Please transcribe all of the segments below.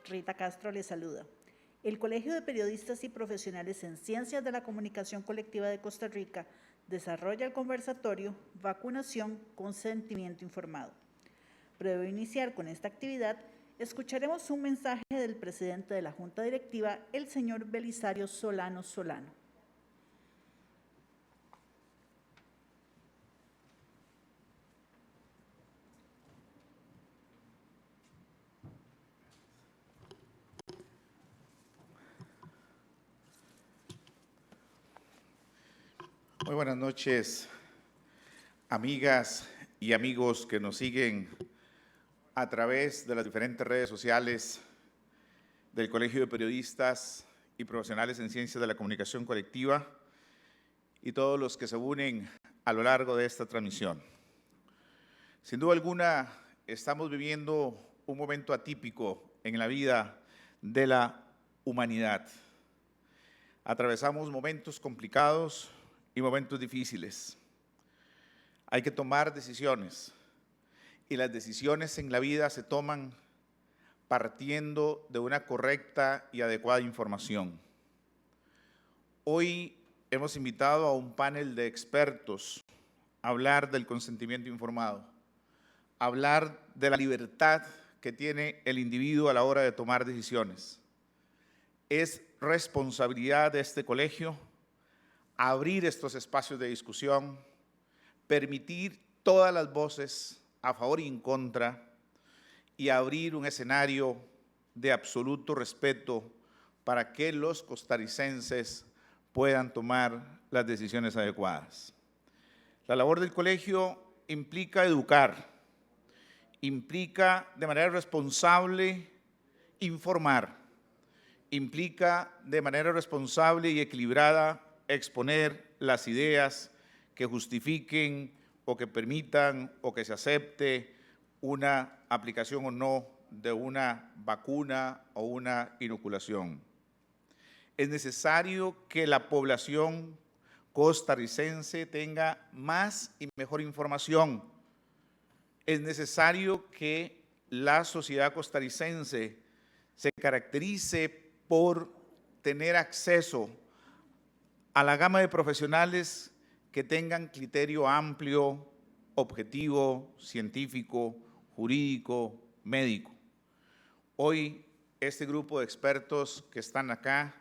Rita Castro les saluda. El Colegio de Periodistas y Profesionales en Ciencias de la Comunicación Colectiva de Costa Rica desarrolla el conversatorio Vacunación, Consentimiento Informado. Previo a iniciar con esta actividad, escucharemos un mensaje del presidente de la Junta Directiva, el señor Belisario Solano Solano. Muy buenas noches, amigas y amigos que nos siguen a través de las diferentes redes sociales del Colegio de Periodistas y Profesionales en Ciencias de la Comunicación Colectiva y todos los que se unen a lo largo de esta transmisión. Sin duda alguna, estamos viviendo un momento atípico en la vida de la humanidad. Atravesamos momentos complicados y momentos difíciles. Hay que tomar decisiones y las decisiones en la vida se toman partiendo de una correcta y adecuada información. Hoy hemos invitado a un panel de expertos a hablar del consentimiento informado, a hablar de la libertad que tiene el individuo a la hora de tomar decisiones. Es responsabilidad de este colegio abrir estos espacios de discusión, permitir todas las voces a favor y en contra y abrir un escenario de absoluto respeto para que los costarricenses puedan tomar las decisiones adecuadas. La labor del colegio implica educar, implica de manera responsable informar, implica de manera responsable y equilibrada exponer las ideas que justifiquen o que permitan o que se acepte una aplicación o no de una vacuna o una inoculación. Es necesario que la población costarricense tenga más y mejor información. Es necesario que la sociedad costarricense se caracterice por tener acceso a la gama de profesionales que tengan criterio amplio, objetivo, científico, jurídico, médico. Hoy este grupo de expertos que están acá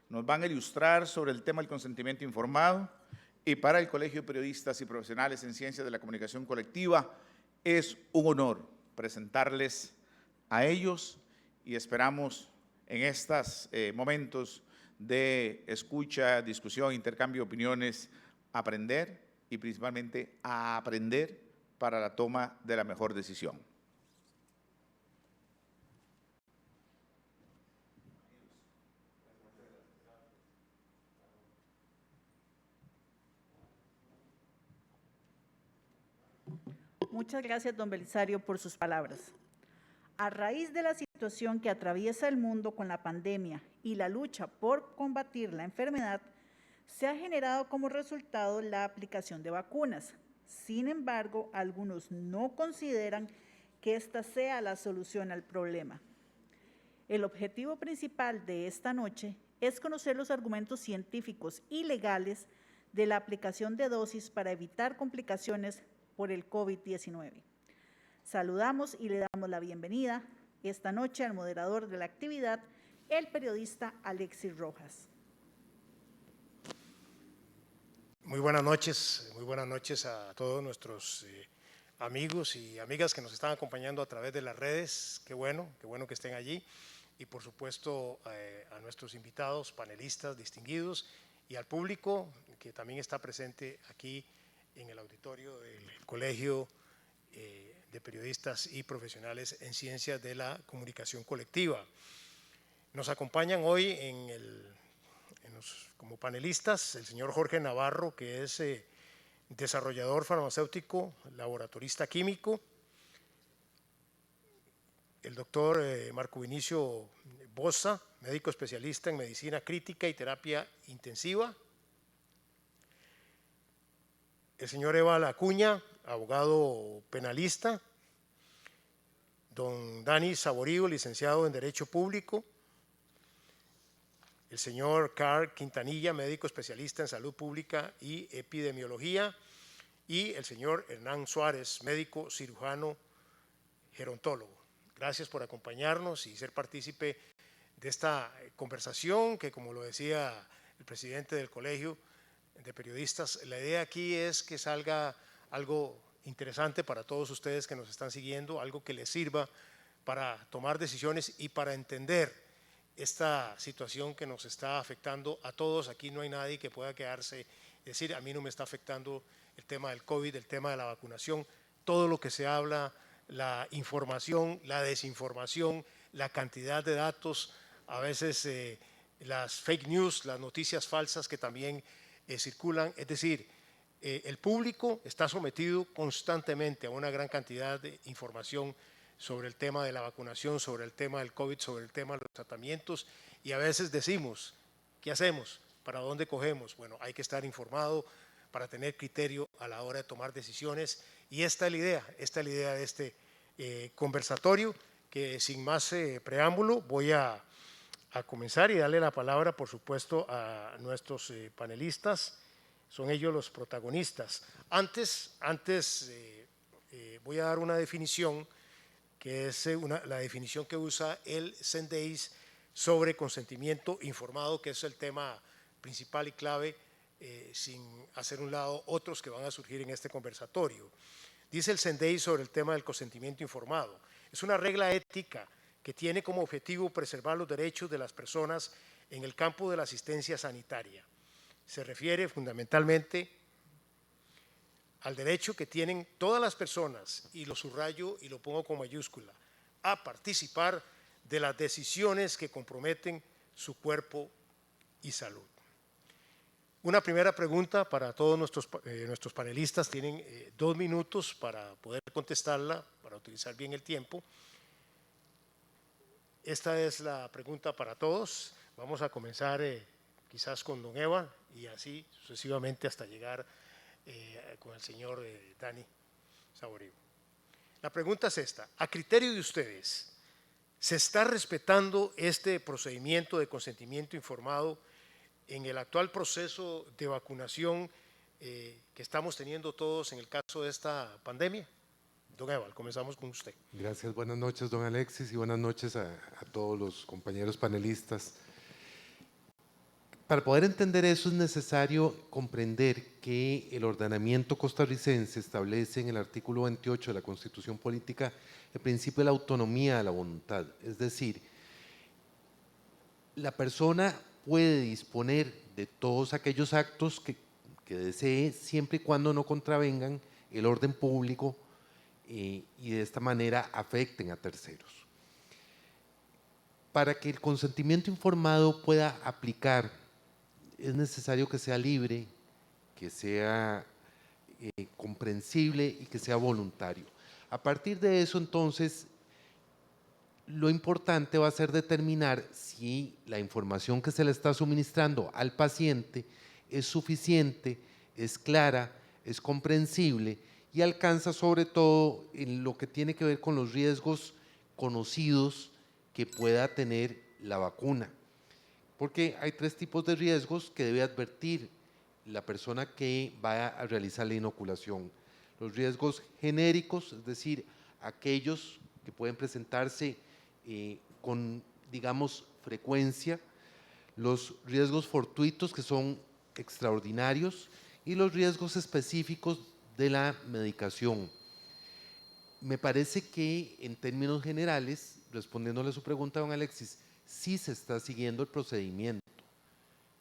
nos van a ilustrar sobre el tema del consentimiento informado y para el Colegio de Periodistas y Profesionales en Ciencias de la Comunicación Colectiva es un honor presentarles a ellos y esperamos en estos momentos de escucha, discusión, intercambio de opiniones, aprender y principalmente a aprender para la toma de la mejor decisión. Muchas gracias, don Belisario, por sus palabras. A raíz de la situación que atraviesa el mundo con la pandemia y la lucha por combatir la enfermedad, se ha generado como resultado la aplicación de vacunas. Sin embargo, algunos no consideran que esta sea la solución al problema. El objetivo principal de esta noche es conocer los argumentos científicos y legales de la aplicación de dosis para evitar complicaciones por el COVID-19. Saludamos y le damos la bienvenida esta noche al moderador de la actividad, el periodista Alexis Rojas. Muy buenas noches a todos nuestros amigos y amigas que nos están acompañando a través de las redes. Qué bueno que estén allí. Y por supuesto a nuestros invitados, panelistas distinguidos y al público que también está presente aquí en el auditorio del Colegio de Periodistas y Profesionales en Ciencias de la Comunicación Colectiva. Nos acompañan hoy como panelistas el señor Jorge Navarro, que es desarrollador farmacéutico, laboratorista químico, el doctor Marco Vinicio Bossa, médico especialista en medicina crítica y terapia intensiva, el señor Eval Acuña, abogado penalista, don Dani Saborío, licenciado en Derecho Público, el señor Carl Quintanilla, médico especialista en salud pública y epidemiología, y el señor Hernán Suárez, médico cirujano gerontólogo. Gracias por acompañarnos y ser partícipe de esta conversación que, como lo decía el presidente del Colegio de Periodistas, la idea aquí es que salga algo interesante para todos ustedes que nos están siguiendo, algo que les sirva para tomar decisiones y para entender esta situación que nos está afectando a todos. Aquí no hay nadie que pueda quedarse y decir, a mí no me está afectando el tema del COVID, el tema de la vacunación, todo lo que se habla, la información, la desinformación, la cantidad de datos, a veces las fake news, las noticias falsas que también circulan. Es decir, el público está sometido constantemente a una gran cantidad de información sobre el tema de la vacunación, sobre el tema del COVID, sobre el tema de los tratamientos, y a veces decimos, ¿qué hacemos? ¿Para dónde cogemos? Bueno, hay que estar informado para tener criterio a la hora de tomar decisiones, y esta es la idea de este conversatorio, que sin más preámbulo voy a comenzar y darle la palabra, por supuesto, a nuestros panelistas. Son ellos los protagonistas. Antes voy a dar una definición, que es la definición que usa el CENDEIS sobre consentimiento informado, que es el tema principal y clave, sin hacer un lado otros que van a surgir en este conversatorio. Dice el CENDEIS sobre el tema del consentimiento informado: es una regla ética que tiene como objetivo preservar los derechos de las personas en el campo de la asistencia sanitaria. Se refiere fundamentalmente al derecho que tienen todas las personas, y lo subrayo y lo pongo con mayúscula, a participar de las decisiones que comprometen su cuerpo y salud. Una primera pregunta para todos nuestros panelistas. Tienen 2 minutos para poder contestarla, para utilizar bien el tiempo. Esta es la pregunta para todos. Vamos a comenzar quizás con don Eva y así sucesivamente hasta llegar con el señor Dani Saborío. La pregunta es esta: a criterio de ustedes, ¿se está respetando este procedimiento de consentimiento informado en el actual proceso de vacunación que estamos teniendo todos en el caso de esta pandemia? Don Eval, comenzamos con usted. Gracias, buenas noches, don Alexis, y buenas noches a todos los compañeros panelistas. Para poder entender eso es necesario comprender que el ordenamiento costarricense establece en el artículo 28 de la Constitución Política el principio de la autonomía de la voluntad. Es decir, la persona puede disponer de todos aquellos actos que desee, siempre y cuando no contravengan el orden público y de esta manera afecten a terceros. Para que el consentimiento informado pueda aplicar, es necesario que sea libre, que sea comprensible y que sea voluntario. A partir de eso, entonces, lo importante va a ser determinar si la información que se le está suministrando al paciente es suficiente, es clara, es comprensible y alcanza sobre todo en lo que tiene que ver con los riesgos conocidos que pueda tener la vacuna. Porque hay 3 tipos de riesgos que debe advertir la persona que va a realizar la inoculación. Los riesgos genéricos, es decir, aquellos que pueden presentarse con, digamos, frecuencia, los riesgos fortuitos, que son extraordinarios, y los riesgos específicos de la medicación. Me parece que en términos generales, respondiéndole a su pregunta, don Alexis, sí se está siguiendo el procedimiento.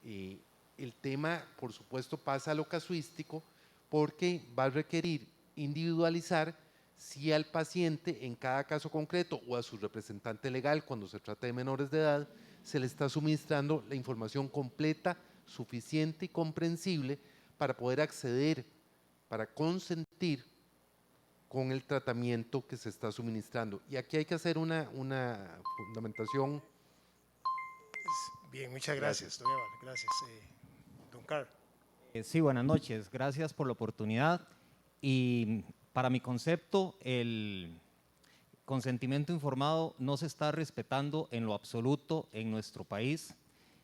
El tema, por supuesto, pasa a lo casuístico, porque va a requerir individualizar si al paciente en cada caso concreto o a su representante legal, cuando se trata de menores de edad, se le está suministrando la información completa, suficiente y comprensible para poder acceder, para consentir con el tratamiento que se está suministrando. Y aquí hay que hacer una fundamentación. Bien, muchas gracias, don Eval. Gracias. Don Carl. Sí, buenas noches. Gracias por la oportunidad. Y para mi concepto, consentimiento informado no se está respetando en lo absoluto en nuestro país.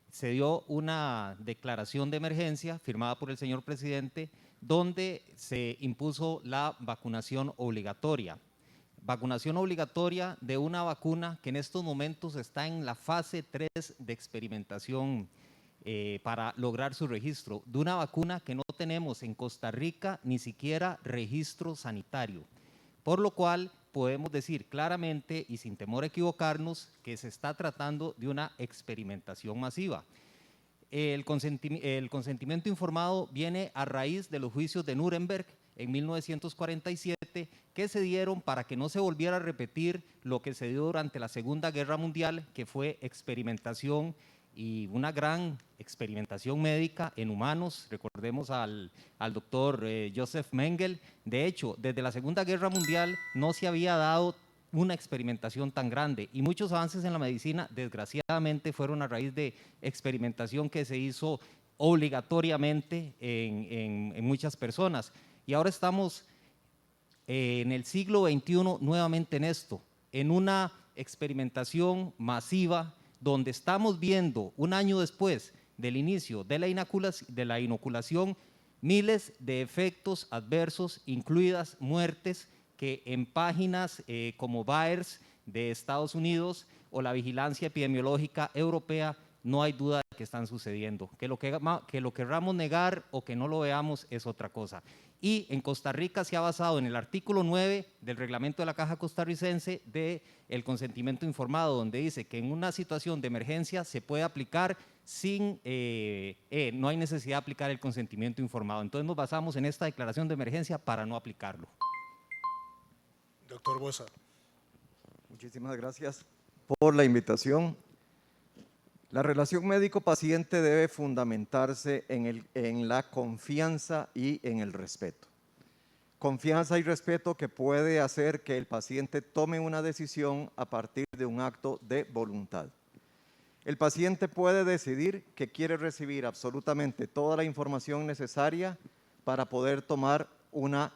Se dio una declaración de emergencia firmada por el señor presidente donde se impuso la vacunación obligatoria. Vacunación obligatoria de una vacuna que en estos momentos está en la fase 3 de experimentación para lograr su registro, de una vacuna que no tenemos en Costa Rica ni siquiera registro sanitario, por lo cual podemos decir claramente y sin temor a equivocarnos que se está tratando de una experimentación masiva. El consentimiento informado viene a raíz de los juicios de Nuremberg en 1947 que se dieron para que no se volviera a repetir lo que se dio durante la Segunda Guerra Mundial, que fue experimentación y una gran experimentación médica en humanos. Recordemos al doctor Joseph Mengele. De hecho, desde la Segunda Guerra Mundial no se había dado una experimentación tan grande y muchos avances en la medicina desgraciadamente fueron a raíz de experimentación que se hizo obligatoriamente en muchas personas. Y ahora estamos en el siglo XXI nuevamente en esto, en una experimentación masiva donde estamos viendo un año después del inicio de la inoculación miles de efectos adversos, incluidas muertes que en páginas como VAERS de Estados Unidos o la Vigilancia Epidemiológica Europea no hay duda de que están sucediendo. Que lo querramos negar o que no lo veamos es otra cosa. Y en Costa Rica se ha basado en el artículo 9 del reglamento de la Caja Costarricense del consentimiento informado, donde dice que en una situación de emergencia se puede aplicar no hay necesidad de aplicar el consentimiento informado. Entonces nos basamos en esta declaración de emergencia para no aplicarlo. Doctor Bosa. Muchísimas gracias por la invitación. La relación médico-paciente debe fundamentarse en la confianza y en el respeto. Confianza y respeto que puede hacer que el paciente tome una decisión a partir de un acto de voluntad. El paciente puede decidir que quiere recibir absolutamente toda la información necesaria para poder tomar una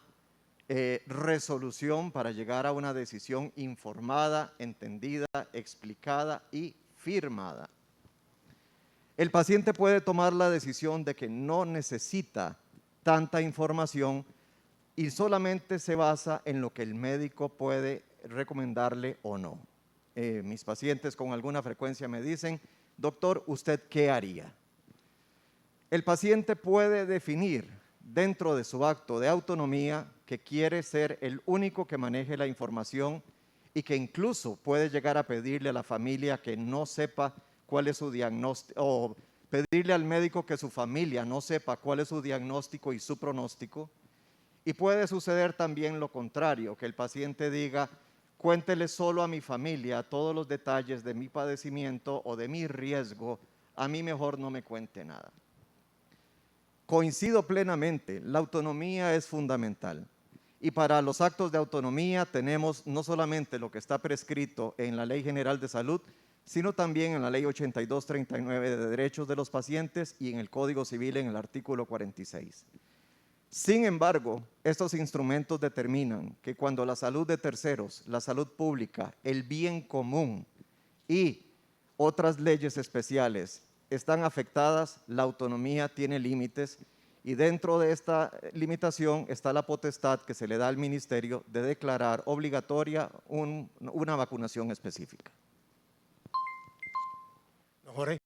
resolución, para llegar a una decisión informada, entendida, explicada y firmada. El paciente puede tomar la decisión de que no necesita tanta información y solamente se basa en lo que el médico puede recomendarle o no. Mis pacientes con alguna frecuencia me dicen, doctor, ¿usted qué haría? El paciente puede definir dentro de su acto de autonomía que quiere ser el único que maneje la información y que incluso puede llegar a pedirle a la familia que no sepa cuál es su diagnóstico, o pedirle al médico que su familia no sepa cuál es su diagnóstico y su pronóstico. Y puede suceder también lo contrario, que el paciente diga, cuéntele solo a mi familia todos los detalles de mi padecimiento o de mi riesgo, a mí mejor no me cuente nada. Coincido plenamente, la autonomía es fundamental. Y para los actos de autonomía tenemos no solamente lo que está prescrito en la Ley General de Salud, sino también en la Ley 8239 de Derechos de los Pacientes y en el Código Civil en el artículo 46. Sin embargo, estos instrumentos determinan que cuando la salud de terceros, la salud pública, el bien común y otras leyes especiales están afectadas, la autonomía tiene límites y dentro de esta limitación está la potestad que se le da al ministerio de declarar obligatoria una vacunación específica. Jorge.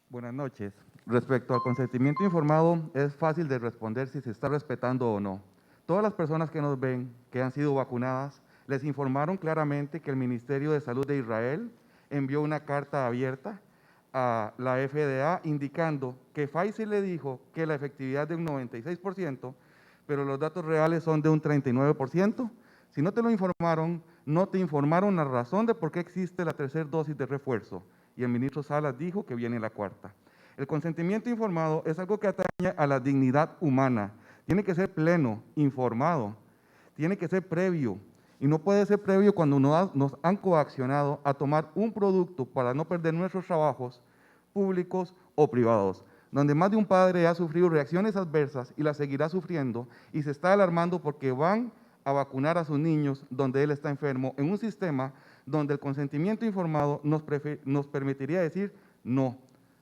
Buenas noches. Respecto al consentimiento informado, es fácil de responder si se está respetando o no. Todas las personas que nos ven, que han sido vacunadas, les informaron claramente que el Ministerio de Salud de Israel envió una carta abierta a la FDA indicando que Pfizer le dijo que la efectividad de un 96%, pero los datos reales son de un 39%. Si no te lo informaron, no te informaron la razón de por qué existe la tercera dosis de refuerzo. Y el ministro Salas dijo que viene la cuarta. El consentimiento informado es algo que atañe a la dignidad humana. Tiene que ser pleno, informado, tiene que ser previo. Y no puede ser previo cuando nos han coaccionado a tomar un producto para no perder nuestros trabajos públicos o privados, donde más de un padre ha sufrido reacciones adversas y las seguirá sufriendo y se está alarmando porque van a vacunar a sus niños donde él está enfermo, en un sistema donde el consentimiento informado nos permitiría decir no.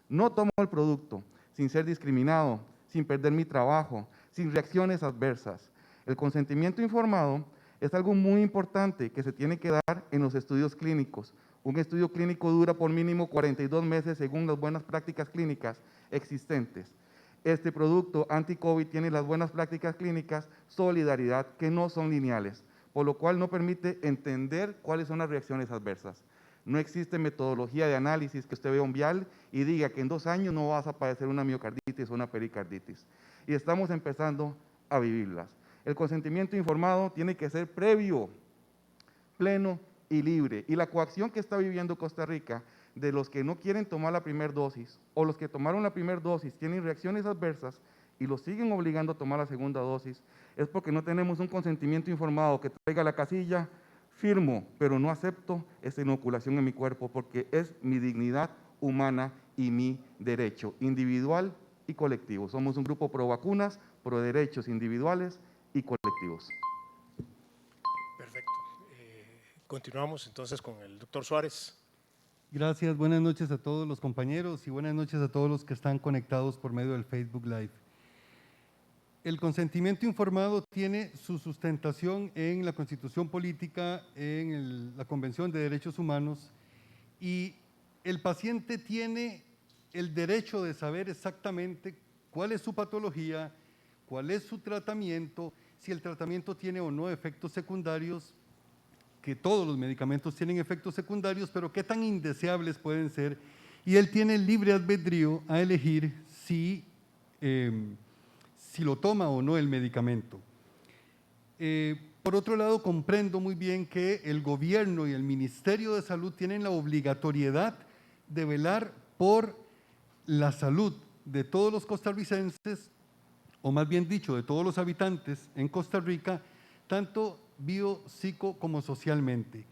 No tomo el producto sin ser discriminado, sin perder mi trabajo, sin reacciones adversas. El consentimiento informado es algo muy importante que se tiene que dar en los estudios clínicos. Un estudio clínico dura por mínimo 42 meses según las buenas prácticas clínicas existentes. Este producto anti-COVID tiene las buenas prácticas clínicas solidaridad, que no son lineales, por lo cual no permite entender cuáles son las reacciones adversas. No existe metodología de análisis que usted vea un vial y diga que en 2 años no vas a padecer una miocarditis o una pericarditis. Y estamos empezando a vivirlas. El consentimiento informado tiene que ser previo, pleno y libre. Y la coacción que está viviendo Costa Rica de los que no quieren tomar la primera dosis o los que tomaron la primera dosis tienen reacciones adversas y los siguen obligando a tomar la segunda dosis, es porque no tenemos un consentimiento informado que traiga la casilla, firmo, pero no acepto esta inoculación en mi cuerpo porque es mi dignidad humana y mi derecho individual y colectivo. Somos un grupo pro vacunas, pro derechos individuales y colectivos. Perfecto. Continuamos entonces con el doctor Suárez. Gracias, buenas noches a todos los compañeros y buenas noches a todos los que están conectados por medio del Facebook Live. El consentimiento informado tiene su sustentación en la Constitución Política, en la Convención de Derechos Humanos, y el paciente tiene el derecho de saber exactamente cuál es su patología, cuál es su tratamiento, si el tratamiento tiene o no efectos secundarios, que todos los medicamentos tienen efectos secundarios, pero qué tan indeseables pueden ser, y él tiene el libre albedrío a elegir si lo toma o no el medicamento. Por otro lado, comprendo muy bien que el gobierno y el Ministerio de Salud tienen la obligatoriedad de velar por la salud de todos los costarricenses, o más bien dicho, de todos los habitantes en Costa Rica, tanto bio, psico como socialmente.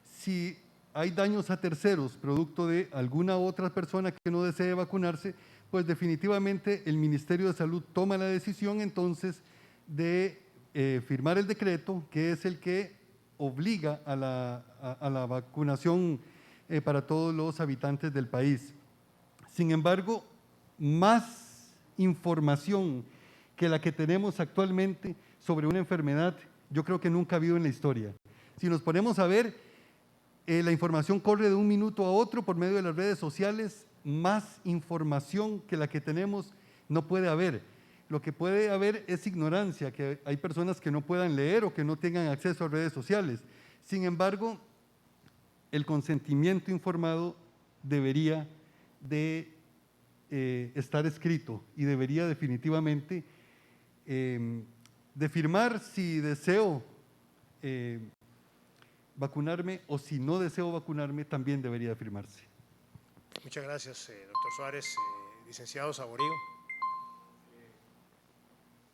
Si hay daños a terceros producto de alguna otra persona que no desee vacunarse, pues definitivamente el Ministerio de Salud toma la decisión entonces de firmar el decreto, que es el que obliga a la vacunación para todos los habitantes del país. Sin embargo, más información que la que tenemos actualmente sobre una enfermedad, yo creo que nunca ha habido en la historia. Si nos ponemos a ver, la información corre de un minuto a otro por medio de las redes sociales, más información que la que tenemos no puede haber. Lo que puede haber es ignorancia, que hay personas que no puedan leer o que no tengan acceso a redes sociales. Sin embargo, el consentimiento informado debería de estar escrito y debería definitivamente de firmar si deseo vacunarme o si no deseo vacunarme, también debería firmarse. Muchas gracias, doctor Suárez. Licenciado Saborío.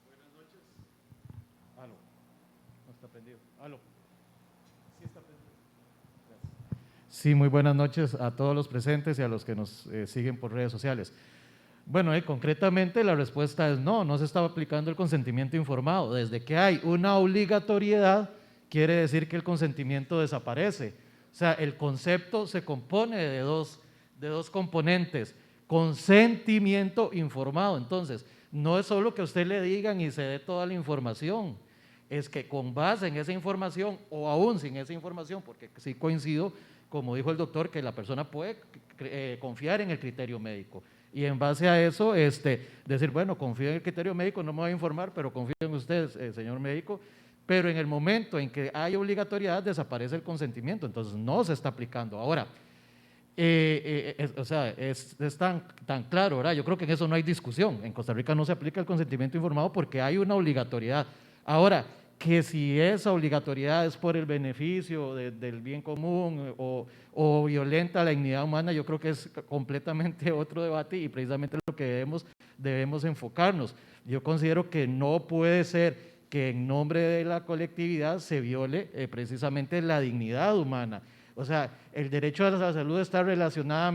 Buenas noches. Aló. No está prendido. Aló. Sí está prendido. Gracias. Sí, muy buenas noches a todos los presentes y a los que nos siguen por redes sociales. Bueno, concretamente la respuesta es no, no se está aplicando el consentimiento informado. Desde que hay una obligatoriedad, quiere decir que el consentimiento desaparece. O sea, el concepto se compone de dos componentes: consentimiento informado. Entonces, no es solo que a usted le digan y se dé toda la información, es que con base en esa información o aún sin esa información, porque sí coincido, como dijo el doctor, que la persona puede confiar en el criterio médico. Y en base a eso, decir, bueno, confío en el criterio médico, no me voy a informar, pero confío en usted, señor médico. Pero en el momento en que hay obligatoriedad, desaparece el consentimiento, entonces no se está aplicando. Ahora, o sea, es tan claro, ¿verdad? Yo creo que en eso no hay discusión. En Costa Rica no se aplica el consentimiento informado porque hay una obligatoriedad. Ahora, que si esa obligatoriedad es por el beneficio del bien común o violenta la dignidad humana, yo creo que es completamente otro debate y precisamente lo que debemos enfocarnos. Yo considero que no puede ser que en nombre de la colectividad se viole precisamente la dignidad humana. O sea, el derecho a la salud está relacionado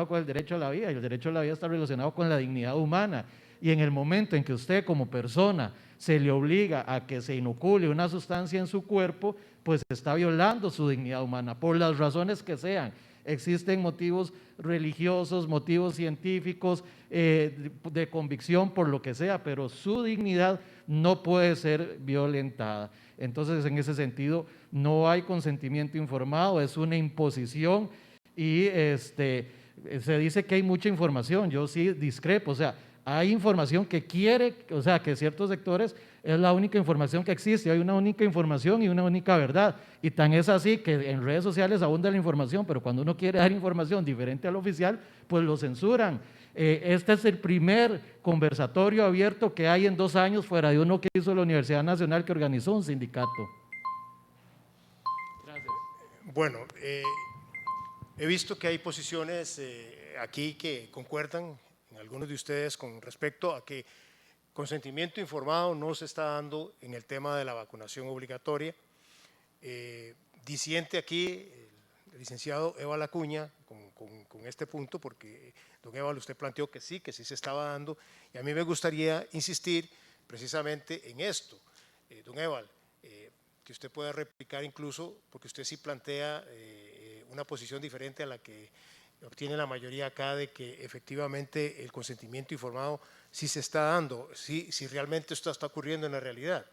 con el derecho a la vida y el derecho a la vida está relacionado con la dignidad humana. y en el momento en que usted como persona se le obliga a que se inocule una sustancia en su cuerpo, pues está violando su dignidad humana, por las razones que sean. Existen motivos religiosos, motivos científicos, de convicción, por lo que sea, pero su dignidad no puede ser violentada. Entonces, en ese sentido, no hay consentimiento informado, es una imposición y se dice que hay mucha información, yo sí discrepo, o sea, hay información que quiere, o sea, que ciertos sectores es la única información que existe, hay una única información y una única verdad, y tan es así que en redes sociales abunda la información, pero cuando uno quiere dar información diferente a la oficial, pues lo censuran. Este es el primer conversatorio abierto que hay en 2 años fuera de uno que hizo la Universidad Nacional, que organizó un sindicato. Gracias. Bueno, he visto que hay posiciones aquí que concuerdan en algunos de ustedes con respecto a que consentimiento informado no se está dando en el tema de la vacunación obligatoria. Disiente aquí el licenciado Ewald Acuña con este punto, porque don Ewald, usted planteó que sí se estaba dando, y a mí me gustaría insistir precisamente en esto. Don Ewald, que usted pueda replicar incluso, porque usted sí plantea una posición diferente a la que obtiene la mayoría acá, de que efectivamente el consentimiento informado sí se está dando, si realmente esto está ocurriendo en la realidad.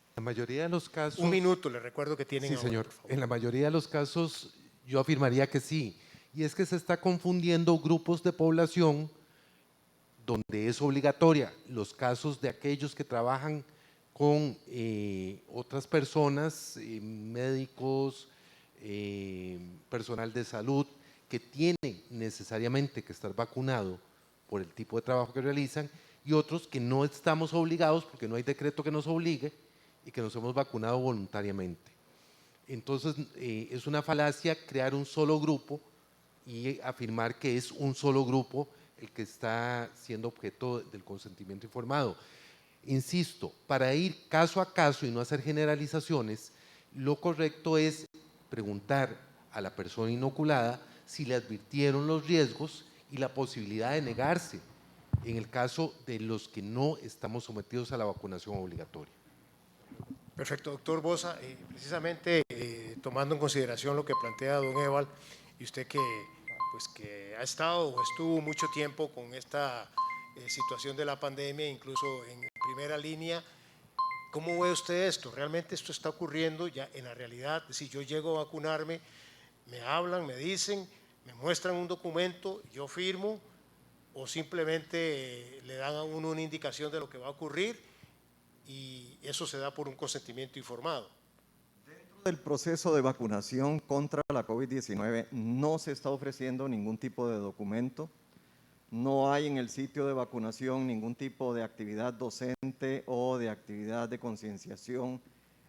En la mayoría de los casos… Un minuto, le recuerdo que tienen Sí, ahora, señor. por favor. En la mayoría de los casos yo afirmaría que sí. Y es que se está confundiendo grupos de población donde es obligatoria. Los casos de aquellos que trabajan con otras personas, médicos, personal de salud, que tienen necesariamente que estar vacunado por el tipo de trabajo que realizan, y otros que no estamos obligados porque no hay decreto que nos obligue y que nos hemos vacunado voluntariamente. Entonces, es una falacia crear un solo grupo y afirmar que es un solo grupo el que está siendo objeto del consentimiento informado. Insisto, para ir caso a caso y no hacer generalizaciones, lo correcto es preguntar a la persona inoculada si le advirtieron los riesgos y la posibilidad de negarse en el caso de los que no estamos sometidos a la vacunación obligatoria. Perfecto, doctor Bosa, precisamente tomando en consideración lo que plantea don Ewald, y usted que ha estado o estuvo mucho tiempo con esta situación de la pandemia, incluso en primera línea, ¿cómo ve usted esto? ¿Realmente esto está ocurriendo ya en la realidad? Si yo llego a vacunarme, me hablan, me dicen, me muestran un documento, yo firmo, o simplemente le dan a uno una indicación de lo que va a ocurrir y eso se da por un consentimiento informado. Dentro del proceso de vacunación contra la COVID-19 no se está ofreciendo ningún tipo de documento, no hay en el sitio de vacunación ningún tipo de actividad docente o de actividad de concienciación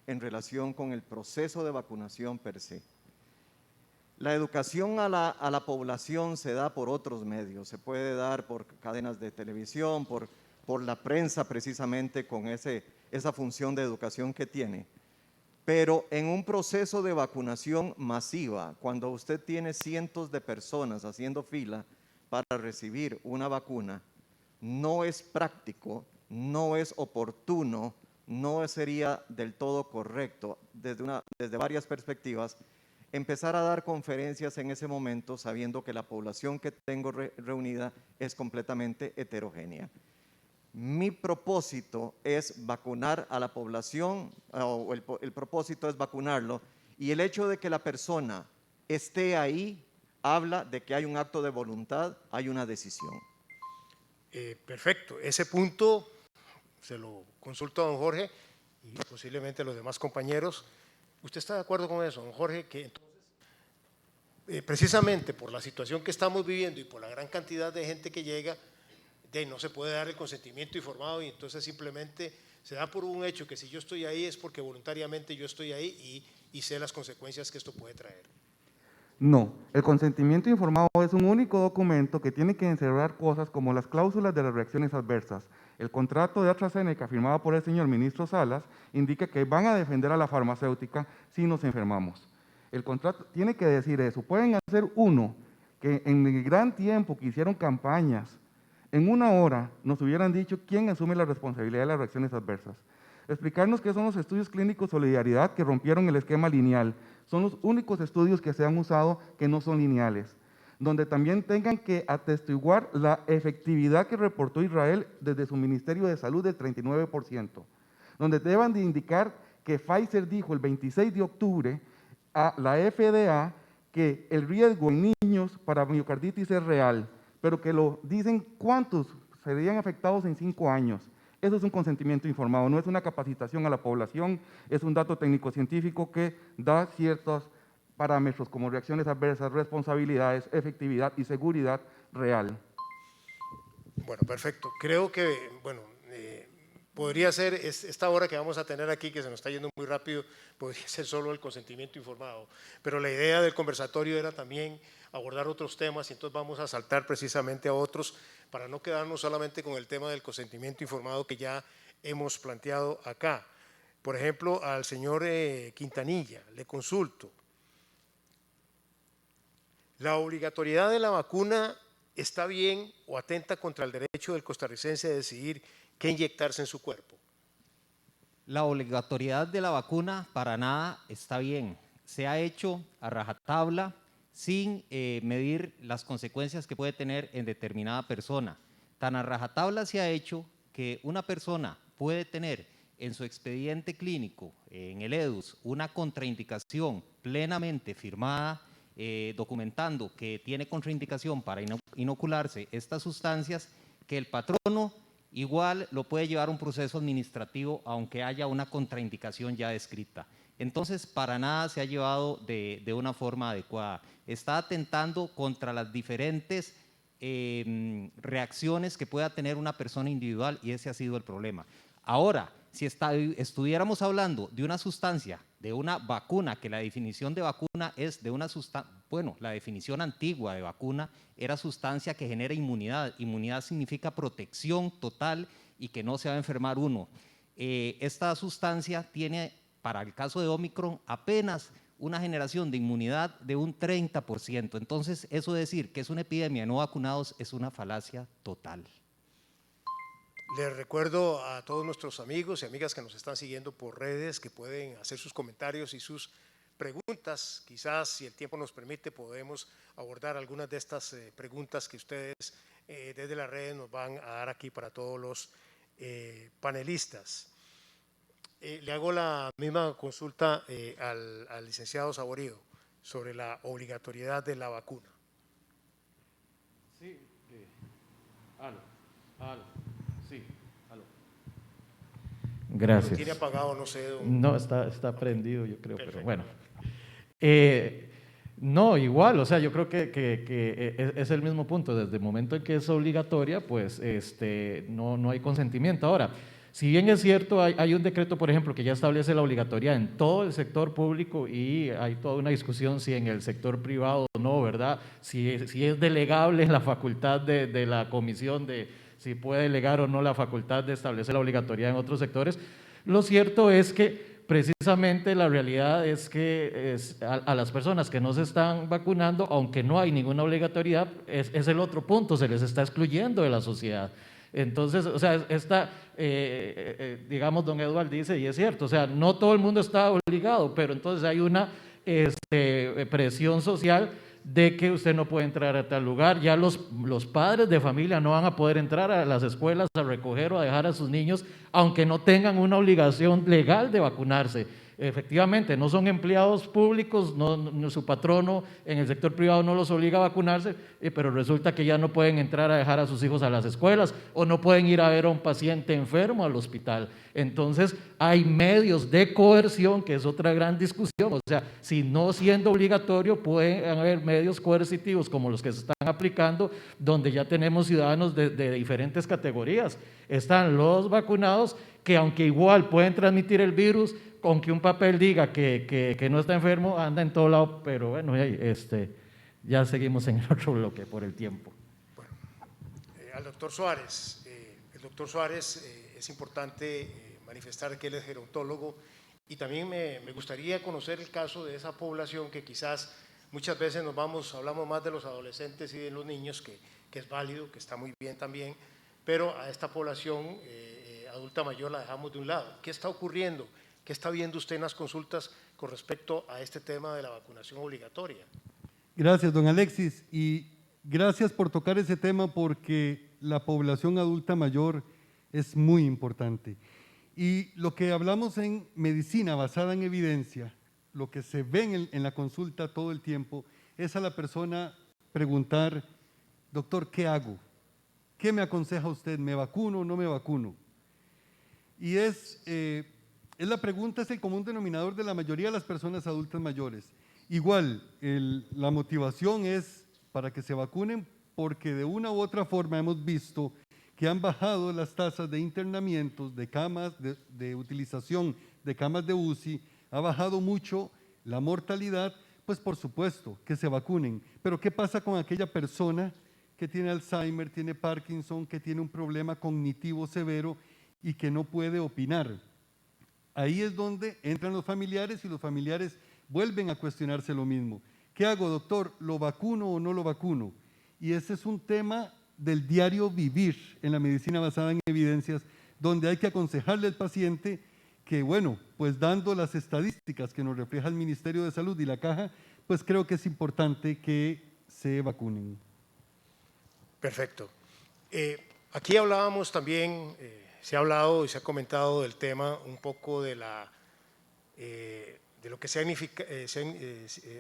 en relación con el proceso de vacunación per se. La educación a la población se da por otros medios, se puede dar por cadenas de televisión, por la prensa precisamente con esa función de educación que tiene. Pero en un proceso de vacunación masiva, cuando usted tiene cientos de personas haciendo fila para recibir una vacuna, no es práctico, no es oportuno, no sería del todo correcto desde varias perspectivas empezar a dar conferencias en ese momento sabiendo que la población que tengo reunida es completamente heterogénea. Mi propósito es vacunar a la población, o el propósito es vacunarlo, y el hecho de que la persona esté ahí habla de que hay un acto de voluntad, hay una decisión. Perfecto, ese punto se lo consulto a don Jorge y posiblemente a los demás compañeros. ¿Usted está de acuerdo con eso, don Jorge? Que entonces, precisamente por la situación que estamos viviendo y por la gran cantidad de gente que llega, no se puede dar el consentimiento informado y entonces simplemente se da por un hecho que si yo estoy ahí es porque voluntariamente yo estoy ahí y sé las consecuencias que esto puede traer. No, el consentimiento informado es un único documento que tiene que encerrar cosas como las cláusulas de las reacciones adversas. El contrato de AstraZeneca firmado por el señor ministro Salas indica que van a defender a la farmacéutica si nos enfermamos. El contrato tiene que decir eso. Pueden hacer uno, que en el gran tiempo que hicieron campañas En una hora nos hubieran dicho quién asume la responsabilidad de las reacciones adversas. Explicarnos qué son los estudios clínicos Solidaridad que rompieron el esquema lineal. Son los únicos estudios que se han usado que no son lineales, donde también tengan que atestiguar la efectividad que reportó Israel desde su Ministerio de Salud del 39%, donde deban de indicar que Pfizer dijo el 26 de octubre a la FDA que el riesgo en niños para miocarditis es real, pero que lo dicen cuántos serían afectados en 5 años. Eso es un consentimiento informado, no es una capacitación a la población, es un dato técnico-científico que da ciertos parámetros como reacciones adversas, responsabilidades, efectividad y seguridad real. Bueno, perfecto. Creo que, bueno, podría ser esta hora que vamos a tener aquí, que se nos está yendo muy rápido, podría ser solo el consentimiento informado, pero la idea del conversatorio era también abordar otros temas y entonces vamos a saltar precisamente a otros para no quedarnos solamente con el tema del consentimiento informado que ya hemos planteado acá. Por ejemplo, al señor Quintanilla, le consulto. ¿La obligatoriedad de la vacuna está bien o atenta contra el derecho del costarricense de decidir qué inyectarse en su cuerpo? La obligatoriedad de la vacuna para nada está bien. Se ha hecho a rajatabla sin medir las consecuencias que puede tener en determinada persona. Tan a rajatabla se ha hecho que una persona puede tener en su expediente clínico, en el EDUS, una contraindicación plenamente firmada, documentando que tiene contraindicación para inocularse estas sustancias, que el patrono igual lo puede llevar a un proceso administrativo aunque haya una contraindicación ya descrita. Entonces, para nada se ha llevado de una forma adecuada. Está atentando contra las diferentes reacciones que pueda tener una persona individual y ese ha sido el problema. Ahora, si estuviéramos hablando de una sustancia, de una vacuna, que la definición de vacuna es de una sustancia, bueno, la definición antigua de vacuna era sustancia que genera inmunidad. Inmunidad significa protección total y que no se va a enfermar uno. Esta sustancia tiene, para el caso de Omicron, apenas una generación de inmunidad de un 30%. Entonces, eso de decir que es una epidemia de no vacunados es una falacia total. Les recuerdo a todos nuestros amigos y amigas que nos están siguiendo por redes que pueden hacer sus comentarios y sus preguntas. Quizás, si el tiempo nos permite, podemos abordar algunas de estas preguntas que ustedes desde las redes nos van a dar aquí para todos los panelistas. Le hago la misma consulta al licenciado Saborido sobre la obligatoriedad de la vacuna. Sí, sí, aló. Gracias. Lo tiene apagado, no sé. No, está prendido, yo creo, perfecto. Pero bueno. No, igual, o sea, yo creo que es el mismo punto. Desde el momento en que es obligatoria, pues no hay consentimiento. Ahora, si bien es cierto, hay un decreto, por ejemplo, que ya establece la obligatoriedad en todo el sector público y hay toda una discusión si en el sector privado o no, ¿verdad? Si es delegable la facultad de la comisión de si puede delegar o no la facultad de establecer la obligatoriedad en otros sectores. Lo cierto es que precisamente la realidad es que a las personas que no se están vacunando, aunque no hay ninguna obligatoriedad, es el otro punto, se les está excluyendo de la sociedad. Entonces, o sea, digamos, don Eduardo dice, y es cierto, o sea, no todo el mundo está obligado, pero entonces hay una presión social de que usted no puede entrar a tal lugar. Ya los padres de familia no van a poder entrar a las escuelas a recoger o a dejar a sus niños, aunque no tengan una obligación legal de vacunarse. Efectivamente, no son empleados públicos, su patrono en el sector privado no los obliga a vacunarse, pero resulta que ya no pueden entrar a dejar a sus hijos a las escuelas o no pueden ir a ver a un paciente enfermo al hospital. Entonces, hay medios de coerción, que es otra gran discusión. O sea, si no siendo obligatorio, pueden haber medios coercitivos como los que se están aplicando, donde ya tenemos ciudadanos de diferentes categorías. Están los vacunados, que aunque igual pueden transmitir el virus, aunque un papel diga que no está enfermo, anda en todo lado, pero bueno, ya seguimos en el otro bloque por el tiempo. Bueno, al doctor Suárez, el doctor Suárez es importante manifestar que él es gerontólogo y también me gustaría conocer el caso de esa población que quizás Muchas veces hablamos más de los adolescentes y de los niños, que es válido, que está muy bien también, pero a esta población adulta mayor la dejamos de un lado. ¿Qué está ocurriendo? ¿Qué está viendo usted en las consultas con respecto a este tema de la vacunación obligatoria? Gracias, don Alexis, y gracias por tocar ese tema porque la población adulta mayor es muy importante. Y lo que hablamos en medicina basada en evidencia, lo que se ve en la consulta todo el tiempo, es a la persona preguntar, doctor, ¿qué hago? ¿Qué me aconseja usted? ¿Me vacuno o no me vacuno? Y la pregunta, es el común denominador de la mayoría de las personas adultas mayores. Igual, la motivación es para que se vacunen porque de una u otra forma hemos visto que han bajado las tasas de internamientos, de camas, de utilización de camas de UCI, ha bajado mucho la mortalidad, pues por supuesto que se vacunen. Pero ¿qué pasa con aquella persona que tiene Alzheimer, tiene Parkinson, que tiene un problema cognitivo severo y que no puede opinar? Ahí es donde entran los familiares y los familiares vuelven a cuestionarse lo mismo. ¿Qué hago, doctor? ¿Lo vacuno o no lo vacuno? Y ese es un tema del diario vivir en la medicina basada en evidencias, donde hay que aconsejarle al paciente que, bueno, pues dando las estadísticas que nos refleja el Ministerio de Salud y la Caja, pues creo que es importante que se vacunen. Perfecto. Aquí hablábamos también, se ha hablado y se ha comentado del tema un poco de lo que se han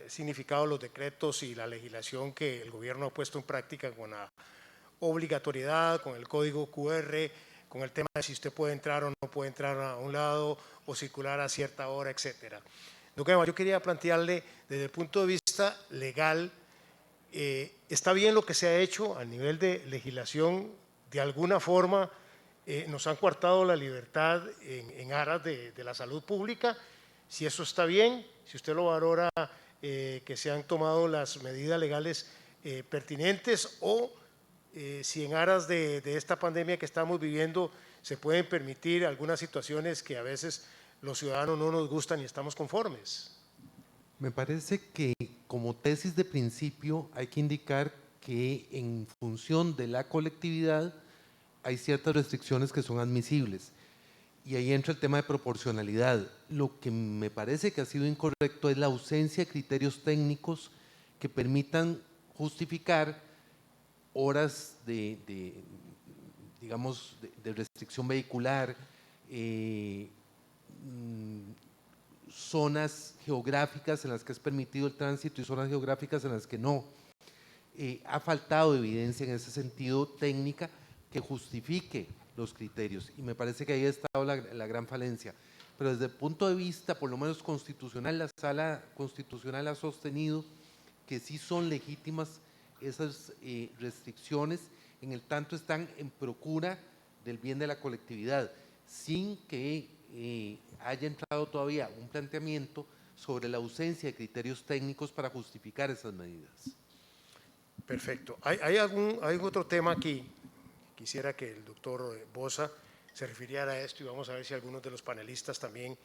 significado los decretos y la legislación que el gobierno ha puesto en práctica con la obligatoriedad, con el código QR, con el tema de si usted puede entrar o no puede entrar a un lado o circular a cierta hora, etcétera. Yo quería plantearle desde el punto de vista legal, está bien lo que se ha hecho a nivel de legislación, de alguna forma nos han coartado la libertad en aras de la salud pública. Si eso está bien, si usted lo valora, que se han tomado las medidas legales pertinentes, o si en aras de esta pandemia que estamos viviendo se pueden permitir algunas situaciones que a veces los ciudadanos no nos gustan y estamos conformes. Me parece que como tesis de principio hay que indicar que en función de la colectividad hay ciertas restricciones que son admisibles. Y ahí entra el tema de proporcionalidad. Lo que me parece que ha sido incorrecto es la ausencia de criterios técnicos que permitan justificar horas digamos, de restricción vehicular, zonas geográficas en las que es permitido el tránsito y zonas geográficas en las que no. Ha faltado evidencia en ese sentido técnica que justifique los criterios, y me parece que ahí ha estado la gran falencia. Pero desde el punto de vista, por lo menos constitucional, la Sala Constitucional ha sostenido que sí son legítimas esas restricciones, en el tanto están en procura del bien de la colectividad, sin que haya entrado todavía un planteamiento sobre la ausencia de criterios técnicos para justificar esas medidas. Perfecto. ¿Hay otro tema aquí? Quisiera que el doctor Boza se refiriera a esto y vamos a ver si algunos de los panelistas también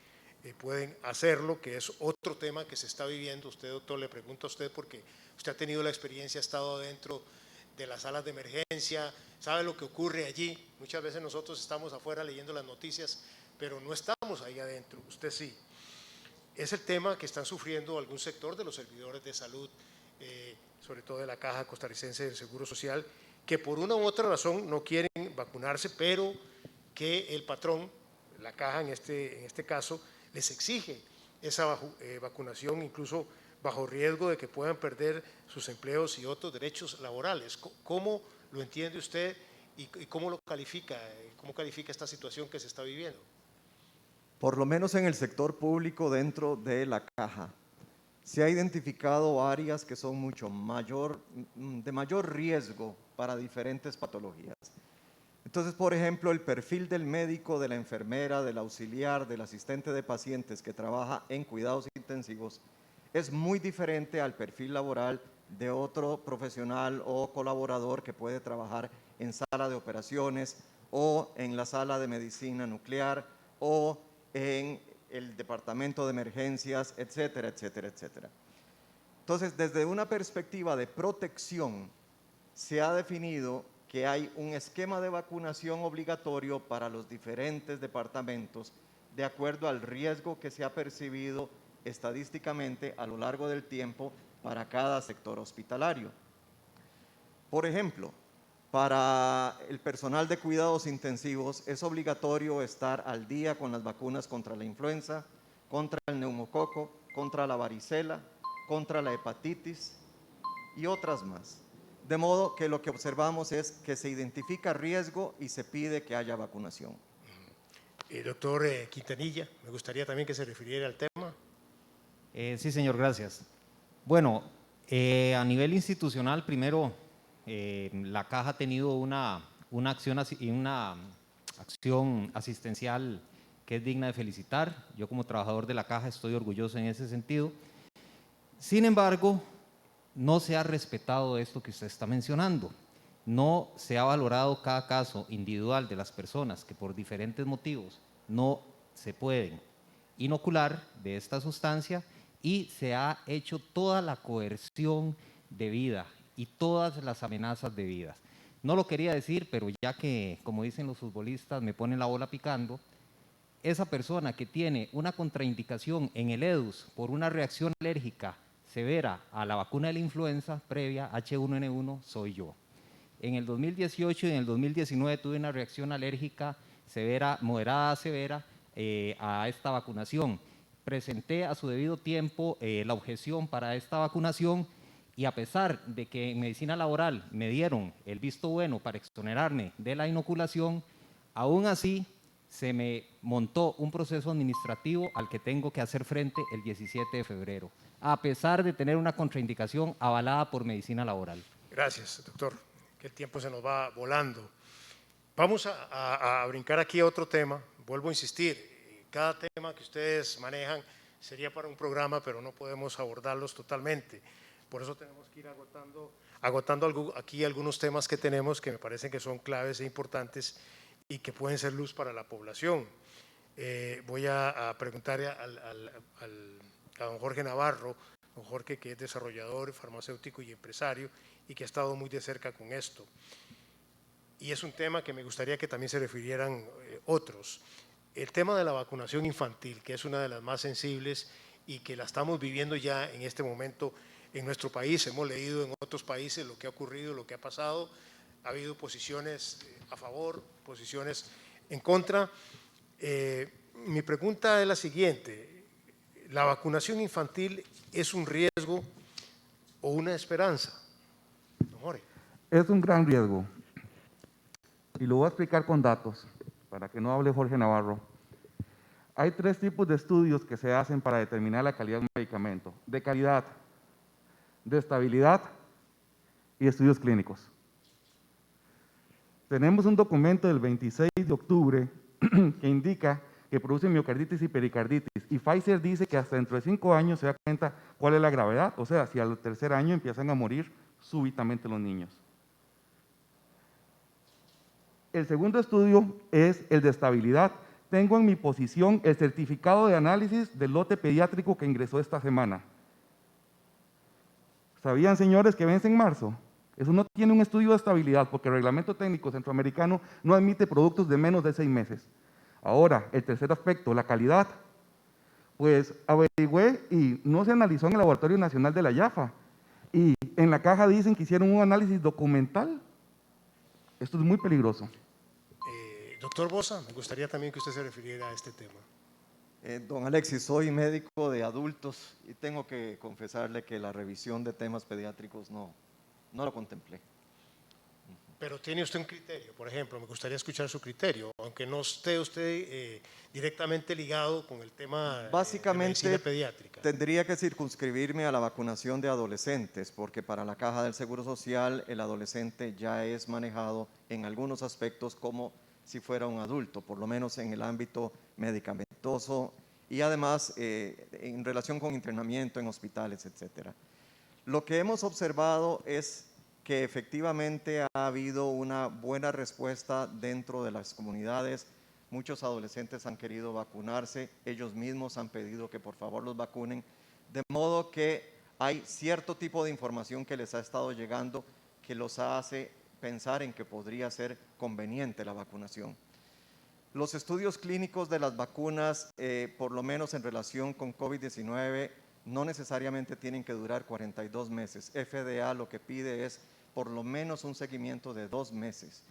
pueden hacerlo, que es otro tema que se está viviendo. Usted, doctor, le pregunto a usted porque usted ha tenido la experiencia, ha estado dentro de las salas de emergencia, sabe lo que ocurre allí. Muchas veces nosotros estamos afuera leyendo las noticias, pero no estamos ahí adentro, usted sí. Es el tema que están sufriendo algún sector de los servidores de salud, sobre todo de la Caja Costarricense del Seguro Social, que por una u otra razón no quieren vacunarse, pero que el patrón, la Caja en este caso, les exige esa vacunación, incluso bajo riesgo de que puedan perder sus empleos y otros derechos laborales. ¿Cómo lo entiende usted y cómo lo califica? ¿Cómo califica esta situación que se está viviendo? Por lo menos en el sector público dentro de la Caja, se ha identificado áreas que son de mayor riesgo para diferentes patologías. Entonces, por ejemplo, el perfil del médico, de la enfermera, del auxiliar, del asistente de pacientes que trabaja en cuidados intensivos es muy diferente al perfil laboral de otro profesional o colaborador que puede trabajar en sala de operaciones o en la sala de medicina nuclear o en el departamento de emergencias, etcétera, etcétera, etcétera. Entonces, desde una perspectiva de protección, se ha definido que hay un esquema de vacunación obligatorio para los diferentes departamentos de acuerdo al riesgo que se ha percibido estadísticamente a lo largo del tiempo para cada sector hospitalario. Por ejemplo, para el personal de cuidados intensivos es obligatorio estar al día con las vacunas contra la influenza, contra el neumococo, contra la varicela, contra la hepatitis y otras más. De modo que lo que observamos es que se identifica riesgo y se pide que haya vacunación. Doctor Quintanilla, me gustaría también que se refiriera al tema. Sí, señor, gracias. Bueno, a nivel institucional, primero, la Caja ha tenido una acción asistencial que es digna de felicitar. Yo como trabajador de la Caja estoy orgulloso en ese sentido. Sin embargo, no se ha respetado esto que usted está mencionando. No se ha valorado cada caso individual de las personas que por diferentes motivos no se pueden inocular de esta sustancia y se ha hecho toda la coerción debida y todas las amenazas debidas. No lo quería decir, pero ya que, como dicen los futbolistas, me ponen la bola picando, esa persona que tiene una contraindicación en el EDUS por una reacción alérgica severa a la vacuna de la influenza previa H1N1 soy yo. En el 2018 y en el 2019 tuve una reacción alérgica severa, moderada a severa a esta vacunación. Presenté a su debido tiempo la objeción para esta vacunación y a pesar de que en medicina laboral me dieron el visto bueno para exonerarme de la inoculación, aún así se me montó un proceso administrativo al que tengo que hacer frente el 17 de febrero, a pesar de tener una contraindicación avalada por medicina laboral. Gracias, doctor, que el tiempo se nos va volando. Vamos a brincar aquí a otro tema. Vuelvo a insistir, cada tema que ustedes manejan sería para un programa, pero no podemos abordarlos totalmente. Por eso tenemos que ir agotando aquí algunos temas que tenemos que me parecen que son claves e importantes y que pueden ser luz para la población. Voy a preguntar a don Jorge Navarro, don Jorge que es desarrollador, farmacéutico y empresario y que ha estado muy de cerca con esto. Y es un tema que me gustaría que también se refirieran otros. El tema de la vacunación infantil, que es una de las más sensibles y que la estamos viviendo ya en este momento en nuestro país. Hemos leído en otros países lo que ha ocurrido, lo que ha pasado. Ha habido posiciones a favor, posiciones en contra. Mi pregunta es la siguiente: ¿la vacunación infantil es un riesgo o una esperanza? Don Jorge. Es un gran riesgo. Y lo voy a explicar con datos, para que no hable Jorge Navarro. Hay 3 tipos de estudios que se hacen para determinar la calidad de un medicamento: de calidad, de estabilidad y estudios clínicos. Tenemos un documento del 26 de octubre que indica que produce miocarditis y pericarditis, y Pfizer dice que hasta dentro de 5 años se da cuenta cuál es la gravedad, o sea, si al tercer año empiezan a morir súbitamente los niños. El segundo estudio es el de estabilidad. Tengo en mi posición el certificado de análisis del lote pediátrico que ingresó esta semana. ¿Sabían, señores, que vence en marzo? Eso no tiene un estudio de estabilidad porque el reglamento técnico centroamericano no admite productos de menos de 6 meses. Ahora, el tercer aspecto, la calidad. Pues averigüé y no se analizó en el Laboratorio Nacional de la IAFA. Y en la caja dicen que hicieron un análisis documental. Esto es muy peligroso. Doctor Bosa, me gustaría también que usted se refiriera a este tema. Don Alexis, soy médico de adultos y tengo que confesarle que la revisión de temas pediátricos no lo contemplé. Pero tiene usted un criterio, por ejemplo, me gustaría escuchar su criterio, aunque no esté usted directamente ligado con el tema de medicina pediátrica. Tendría que circunscribirme a la vacunación de adolescentes, porque para la Caja del Seguro Social el adolescente ya es manejado en algunos aspectos como si fuera un adulto, por lo menos en el ámbito medicamentoso y además en relación con internamiento en hospitales, etcétera. Lo que hemos observado es que efectivamente ha habido una buena respuesta dentro de las comunidades. Muchos adolescentes han querido vacunarse, ellos mismos han pedido que por favor los vacunen, de modo que hay cierto tipo de información que les ha estado llegando que los hace pensar en que podría ser conveniente la vacunación. Los estudios clínicos de las vacunas, por lo menos en relación con COVID-19, no necesariamente tienen que durar 42 meses. FDA lo que pide es por lo menos un seguimiento de 2 meses.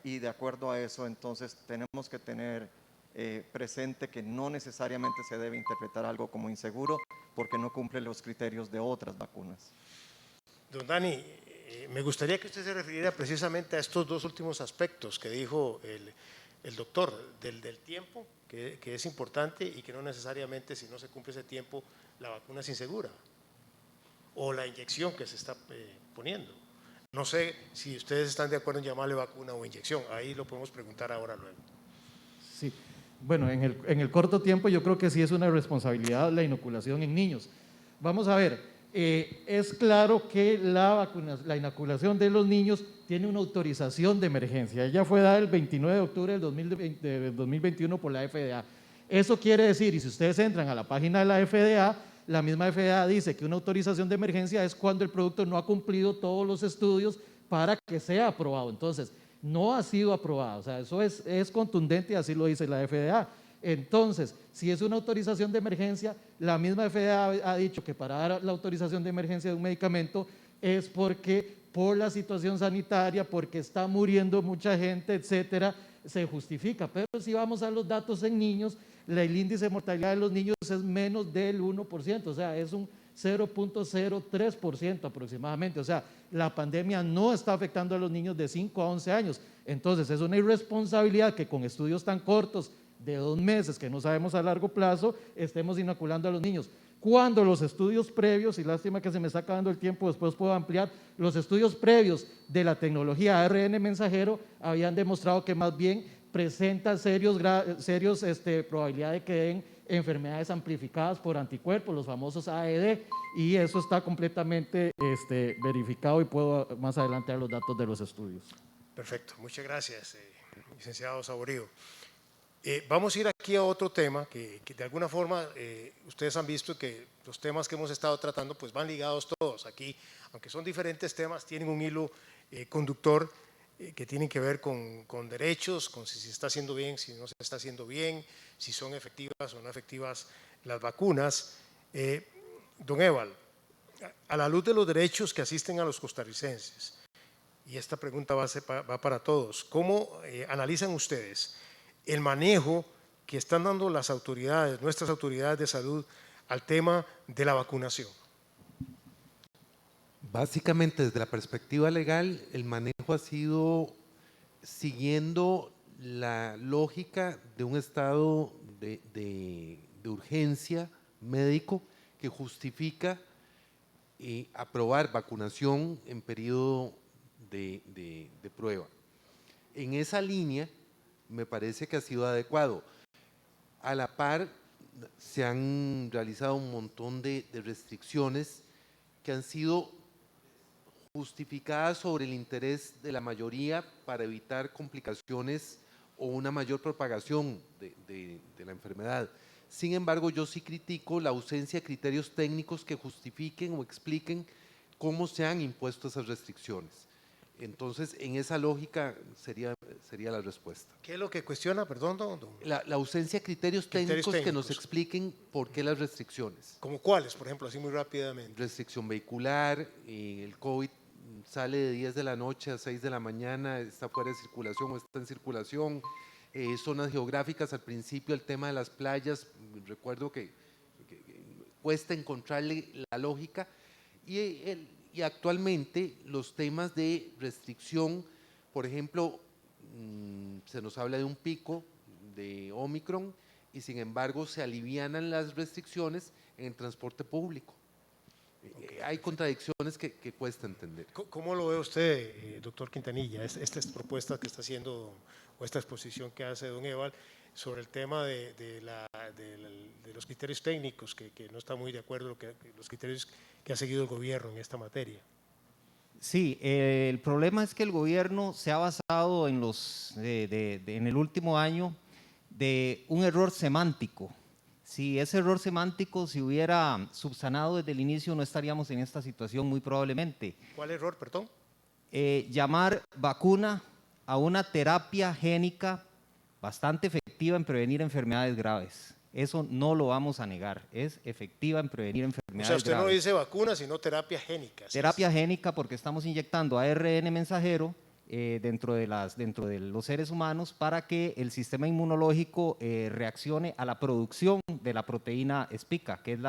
Y de acuerdo a eso, entonces, tenemos que tener presente que no necesariamente se debe interpretar algo como inseguro porque no cumple los criterios de otras vacunas. Don Dani, me gustaría que usted se refiriera precisamente a estos dos últimos aspectos que dijo el doctor, del tiempo, que es importante y que no necesariamente si no se cumple ese tiempo la vacuna es insegura, o la inyección que se está poniendo. No sé si ustedes están de acuerdo en llamarle vacuna o inyección, ahí lo podemos preguntar ahora luego. Sí, bueno, en el corto tiempo yo creo que sí es una responsabilidad la inoculación en niños. Vamos a ver, es claro que la inoculación de los niños tiene una autorización de emergencia. Ella fue dada el 29 de octubre del 2021 por la FDA. Eso quiere decir, y si ustedes entran a la página de la FDA, la misma FDA dice que una autorización de emergencia es cuando el producto no ha cumplido todos los estudios para que sea aprobado. Entonces, no ha sido aprobado, o sea, eso es contundente y así lo dice la FDA. Entonces, si es una autorización de emergencia, la misma FDA ha dicho que para dar la autorización de emergencia de un medicamento es porque por la situación sanitaria, porque está muriendo mucha gente, etcétera, se justifica. Pero si vamos a los datos en niños, el índice de mortalidad de los niños es menos del 1%, o sea, es un 0.03% aproximadamente. O sea, la pandemia no está afectando a los niños de 5 a 11 años. Entonces, es una irresponsabilidad que con estudios tan cortos de 2 meses, que no sabemos a largo plazo, estemos inoculando a los niños. Cuando los estudios previos, y lástima que se me está acabando el tiempo, después puedo ampliar, los estudios previos de la tecnología ARN mensajero habían demostrado que más bien presenta serios probabilidad de que den enfermedades amplificadas por anticuerpos, los famosos AED, y eso está completamente verificado y puedo más adelante dar los datos de los estudios. Perfecto, muchas gracias, licenciado Saborío. Vamos a ir aquí a otro tema que de alguna forma ustedes han visto que los temas que hemos estado tratando pues van ligados todos. Aquí, aunque son diferentes temas, tienen un hilo conductor que tienen que ver con derechos, con si se está haciendo bien, si no se está haciendo bien, si son efectivas o no efectivas las vacunas. Don Ewald, a la luz de los derechos que asisten a los costarricenses, y esta pregunta va para todos, ¿cómo analizan ustedes el manejo que están dando las autoridades, nuestras autoridades de salud, al tema de la vacunación? Básicamente, desde la perspectiva legal, el manejo ha sido siguiendo la lógica de un estado de urgencia médico que justifica aprobar vacunación en periodo de prueba. En esa línea, me parece que ha sido adecuado. A la par, se han realizado un montón de restricciones que han sido justificadas sobre el interés de la mayoría para evitar complicaciones o una mayor propagación de la enfermedad. Sin embargo, yo sí critico la ausencia de criterios técnicos que justifiquen o expliquen cómo se han impuesto esas restricciones. Entonces, en esa lógica sería la respuesta. ¿Qué es lo que cuestiona, perdón, don? La ausencia de criterios técnicos que nos expliquen por qué las restricciones. ¿Cómo cuáles, por ejemplo, así muy rápidamente? Restricción vehicular, el COVID sale de 10 de la noche a 6 de la mañana, está fuera de circulación o está en circulación, zonas geográficas, al principio el tema de las playas, recuerdo que cuesta encontrarle la lógica, y actualmente los temas de restricción, por ejemplo, se nos habla de un pico de Omicron y sin embargo se alivianan las restricciones en el transporte público. Hay contradicciones que cuesta entender. ¿Cómo lo ve usted, doctor Quintanilla, estas propuestas que está haciendo o esta exposición que hace don Ewald sobre el tema de los criterios técnicos, que no está muy de acuerdo con los criterios que ha seguido el gobierno en esta materia? Sí, el problema es que el gobierno se ha basado en el último año de un error semántico Si ese error semántico se hubiera subsanado desde el inicio, no estaríamos en esta situación muy probablemente. ¿Cuál error, perdón? Llamar vacuna a una terapia génica bastante efectiva en prevenir enfermedades graves. Eso no lo vamos a negar, es efectiva en prevenir O enfermedades sea, usted graves. no dice vacuna, sino terapia génica. ¿sí? Terapia génica porque estamos inyectando ARN mensajero dentro de los seres humanos para que el sistema inmunológico reaccione a la producción de la proteína espica, que es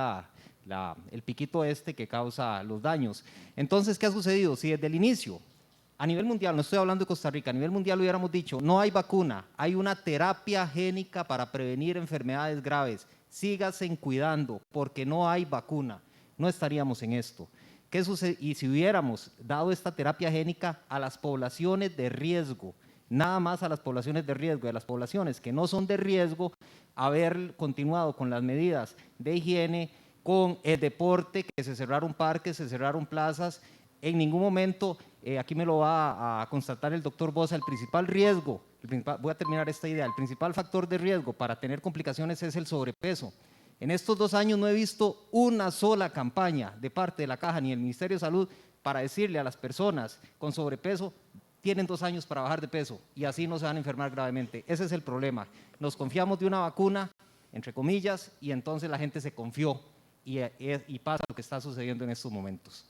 el piquito este que causa los daños. Entonces, ¿qué ha sucedido? Si desde el inicio, a nivel mundial, no estoy hablando de Costa Rica, a nivel mundial hubiéramos dicho, no hay vacuna, hay una terapia génica para prevenir enfermedades graves, síganse cuidando porque no hay vacuna, no estaríamos en esto. ¿Qué sucede? Y si hubiéramos dado esta terapia génica a las poblaciones de riesgo, nada más a las poblaciones de riesgo, de las poblaciones que no son de riesgo, haber continuado con las medidas de higiene, con el deporte, que se cerraron parques, se cerraron plazas, en ningún momento, aquí me lo va a constatar el doctor Bosa, el principal riesgo, voy a terminar esta idea, el principal factor de riesgo para tener complicaciones es el sobrepeso. En estos 2 años no he visto una sola campaña de parte de la Caja ni del Ministerio de Salud para decirle a las personas con sobrepeso, tienen 2 años para bajar de peso y así no se van a enfermar gravemente. Ese es el problema. Nos confiamos de una vacuna, entre comillas, y entonces la gente se confió y pasa lo que está sucediendo en estos momentos.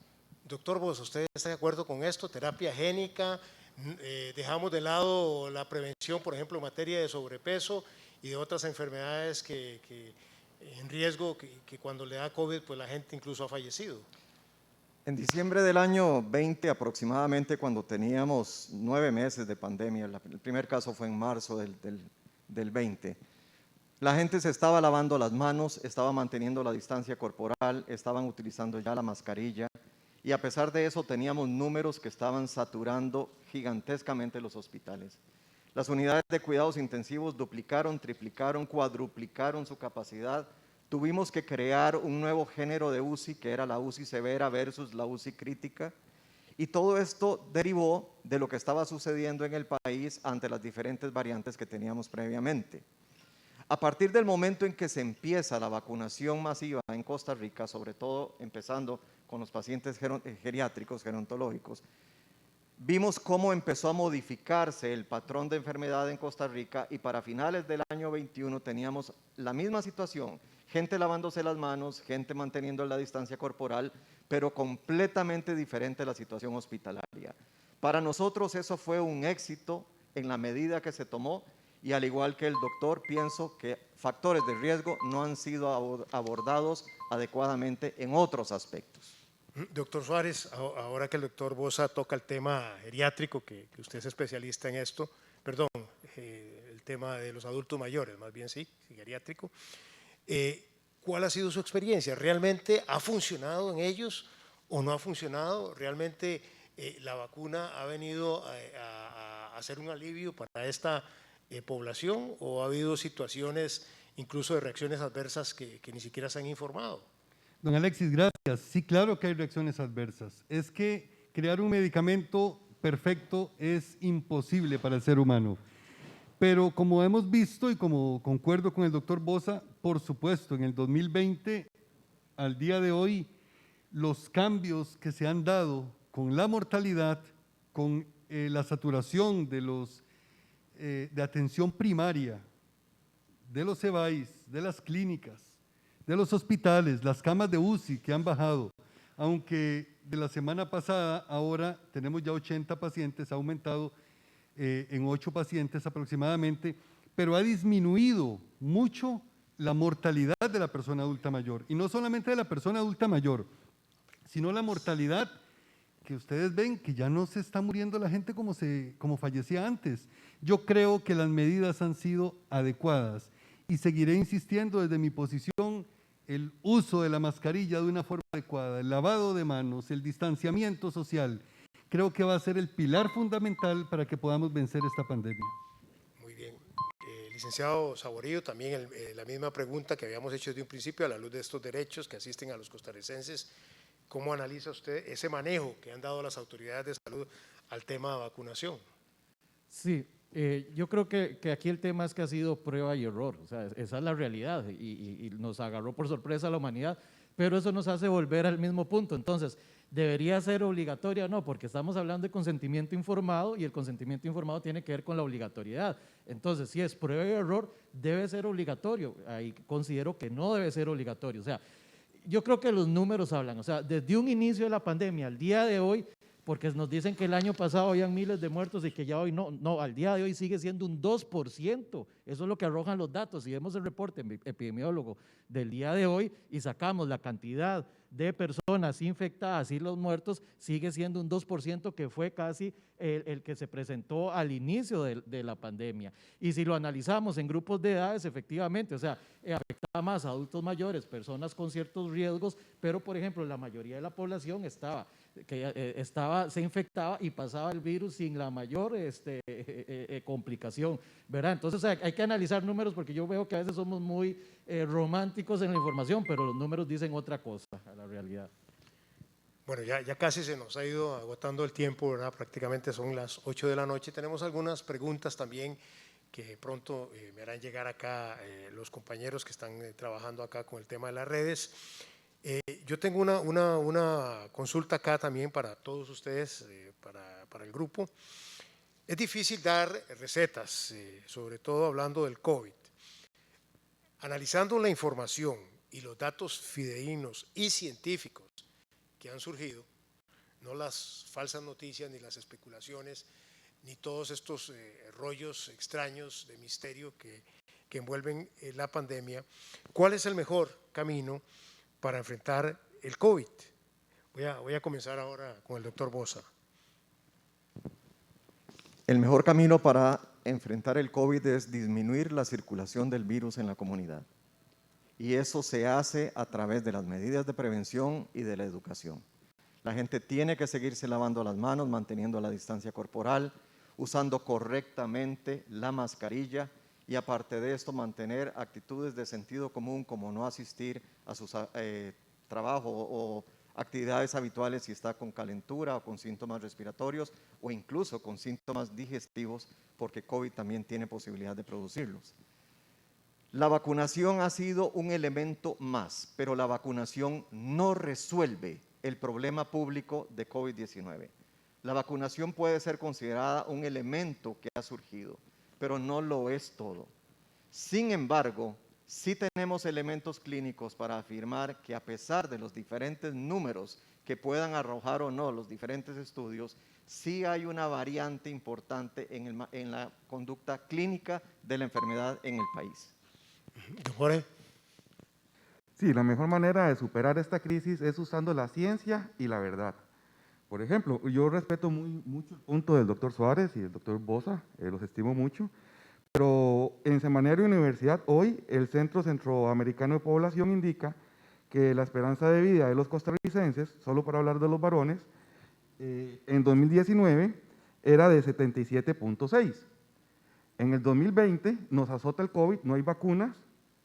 Doctor Bosa, ¿usted está de acuerdo con esto? Terapia génica, dejamos de lado la prevención, por ejemplo, en materia de sobrepeso y de otras enfermedades en riesgo, que cuando le da COVID, pues la gente incluso ha fallecido. En diciembre del año 20 aproximadamente, cuando teníamos 9 meses de pandemia, el primer caso fue en marzo del 20, la gente se estaba lavando las manos, estaba manteniendo la distancia corporal, estaban utilizando ya la mascarilla y a pesar de eso teníamos números que estaban saturando gigantescamente los hospitales. Las unidades de cuidados intensivos duplicaron, triplicaron, cuadruplicaron su capacidad. Tuvimos que crear un nuevo género de UCI, que era la UCI severa versus la UCI crítica. Y todo esto derivó de lo que estaba sucediendo en el país ante las diferentes variantes que teníamos previamente. A partir del momento en que se empieza la vacunación masiva en Costa Rica, sobre todo empezando con los pacientes geriátricos, gerontológicos, vimos cómo empezó a modificarse el patrón de enfermedad en Costa Rica y para finales del año 21 teníamos la misma situación, gente lavándose las manos, gente manteniendo la distancia corporal, pero completamente diferente la situación hospitalaria. Para nosotros eso fue un éxito en la medida que se tomó y al igual que el doctor, pienso que factores de riesgo no han sido abordados adecuadamente en otros aspectos. Doctor Suárez, ahora que el doctor Bosa toca el tema geriátrico, que usted es especialista en esto, perdón, el tema de los adultos mayores, más bien sí, geriátrico, ¿cuál ha sido su experiencia? ¿Realmente ha funcionado en ellos o no ha funcionado? ¿Realmente la vacuna ha venido a hacer un alivio para esta población o ha habido situaciones incluso de reacciones adversas que ni siquiera se han informado? Don Alexis, gracias. Sí, claro que hay reacciones adversas. Es que crear un medicamento perfecto es imposible para el ser humano. Pero como hemos visto y como concuerdo con el doctor Bosa, por supuesto, en el 2020, al día de hoy, los cambios que se han dado con la mortalidad, con la saturación de atención primaria, de los EVAIS, de las clínicas, de los hospitales, las camas de UCI que han bajado, aunque de la semana pasada ahora tenemos ya 80 pacientes, ha aumentado en 8 pacientes aproximadamente, pero ha disminuido mucho la mortalidad de la persona adulta mayor. Y no solamente de la persona adulta mayor, sino la mortalidad que ustedes ven que ya no se está muriendo la gente como fallecía antes. Yo creo que las medidas han sido adecuadas y seguiré insistiendo desde mi posición el uso de la mascarilla de una forma adecuada, el lavado de manos, el distanciamiento social, creo que va a ser el pilar fundamental para que podamos vencer esta pandemia. Muy bien. Licenciado Saborío, también la misma pregunta que habíamos hecho desde un principio a la luz de estos derechos que asisten a los costarricenses. ¿Cómo analiza usted ese manejo que han dado las autoridades de salud al tema de vacunación? Sí, Yo creo que aquí el tema es que ha sido prueba y error, o sea, esa es la realidad y nos agarró por sorpresa a la humanidad, pero eso nos hace volver al mismo punto. Entonces, ¿debería ser obligatoria o no? Porque estamos hablando de consentimiento informado y el consentimiento informado tiene que ver con la obligatoriedad. Entonces, si es prueba y error, debe ser obligatorio. Ahí considero que no debe ser obligatorio. O sea, yo creo que los números hablan, o sea, desde un inicio de la pandemia al día de hoy, porque nos dicen que el año pasado habían miles de muertos y que ya hoy no, al día de hoy sigue siendo un 2%, eso es lo que arrojan los datos. Si vemos el reporte epidemiólogo del día de hoy y sacamos la cantidad de personas infectadas y los muertos, sigue siendo un 2%, que fue casi el que se presentó al inicio de la pandemia. Y si lo analizamos en grupos de edades, efectivamente, o sea, afectaba más a adultos mayores, personas con ciertos riesgos, pero por ejemplo la mayoría de la población se infectaba y pasaba el virus sin la mayor complicación, ¿verdad? Entonces hay que analizar números, porque yo veo que a veces somos muy románticos en la información, pero los números dicen otra cosa a la realidad. Bueno, ya casi se nos ha ido agotando el tiempo, ¿verdad? Prácticamente son las 8 de la noche. Tenemos algunas preguntas también que pronto me harán llegar acá los compañeros que están trabajando acá con el tema de las redes. Yo tengo una consulta acá también para todos ustedes, para el grupo. Es difícil dar recetas, sobre todo hablando del COVID. Analizando la información y los datos fidedignos y científicos que han surgido, no las falsas noticias ni las especulaciones, ni todos estos rollos extraños de misterio que envuelven la pandemia, ¿cuál es el mejor camino para enfrentar el COVID? Voy a comenzar ahora con el doctor Bosa. El mejor camino para enfrentar el COVID es disminuir la circulación del virus en la comunidad. Y eso se hace a través de las medidas de prevención y de la educación. La gente tiene que seguirse lavando las manos, manteniendo la distancia corporal, usando correctamente la mascarilla y aparte de esto mantener actitudes de sentido común, como no asistir a su trabajo o actividades habituales si está con calentura o con síntomas respiratorios o incluso con síntomas digestivos, porque COVID también tiene posibilidad de producirlos. La vacunación ha sido un elemento más, pero la vacunación no resuelve el problema público de COVID-19. La vacunación puede ser considerada un elemento que ha surgido, pero no lo es todo. Sin embargo, sí tenemos elementos clínicos para afirmar que a pesar de los diferentes números que puedan arrojar o no los diferentes estudios, sí hay una variante importante en la conducta clínica de la enfermedad en el país. Jorge. Sí, la mejor manera de superar esta crisis es usando la ciencia y la verdad. Por ejemplo, yo respeto mucho el punto del doctor Suárez y del doctor Bosa, los estimo mucho, pero en Semanario Universidad hoy el Centro Centroamericano de Población indica que la esperanza de vida de los costarricenses, solo para hablar de los varones, en 2019 era de 77.6. En el 2020 nos azota el COVID, no hay vacunas,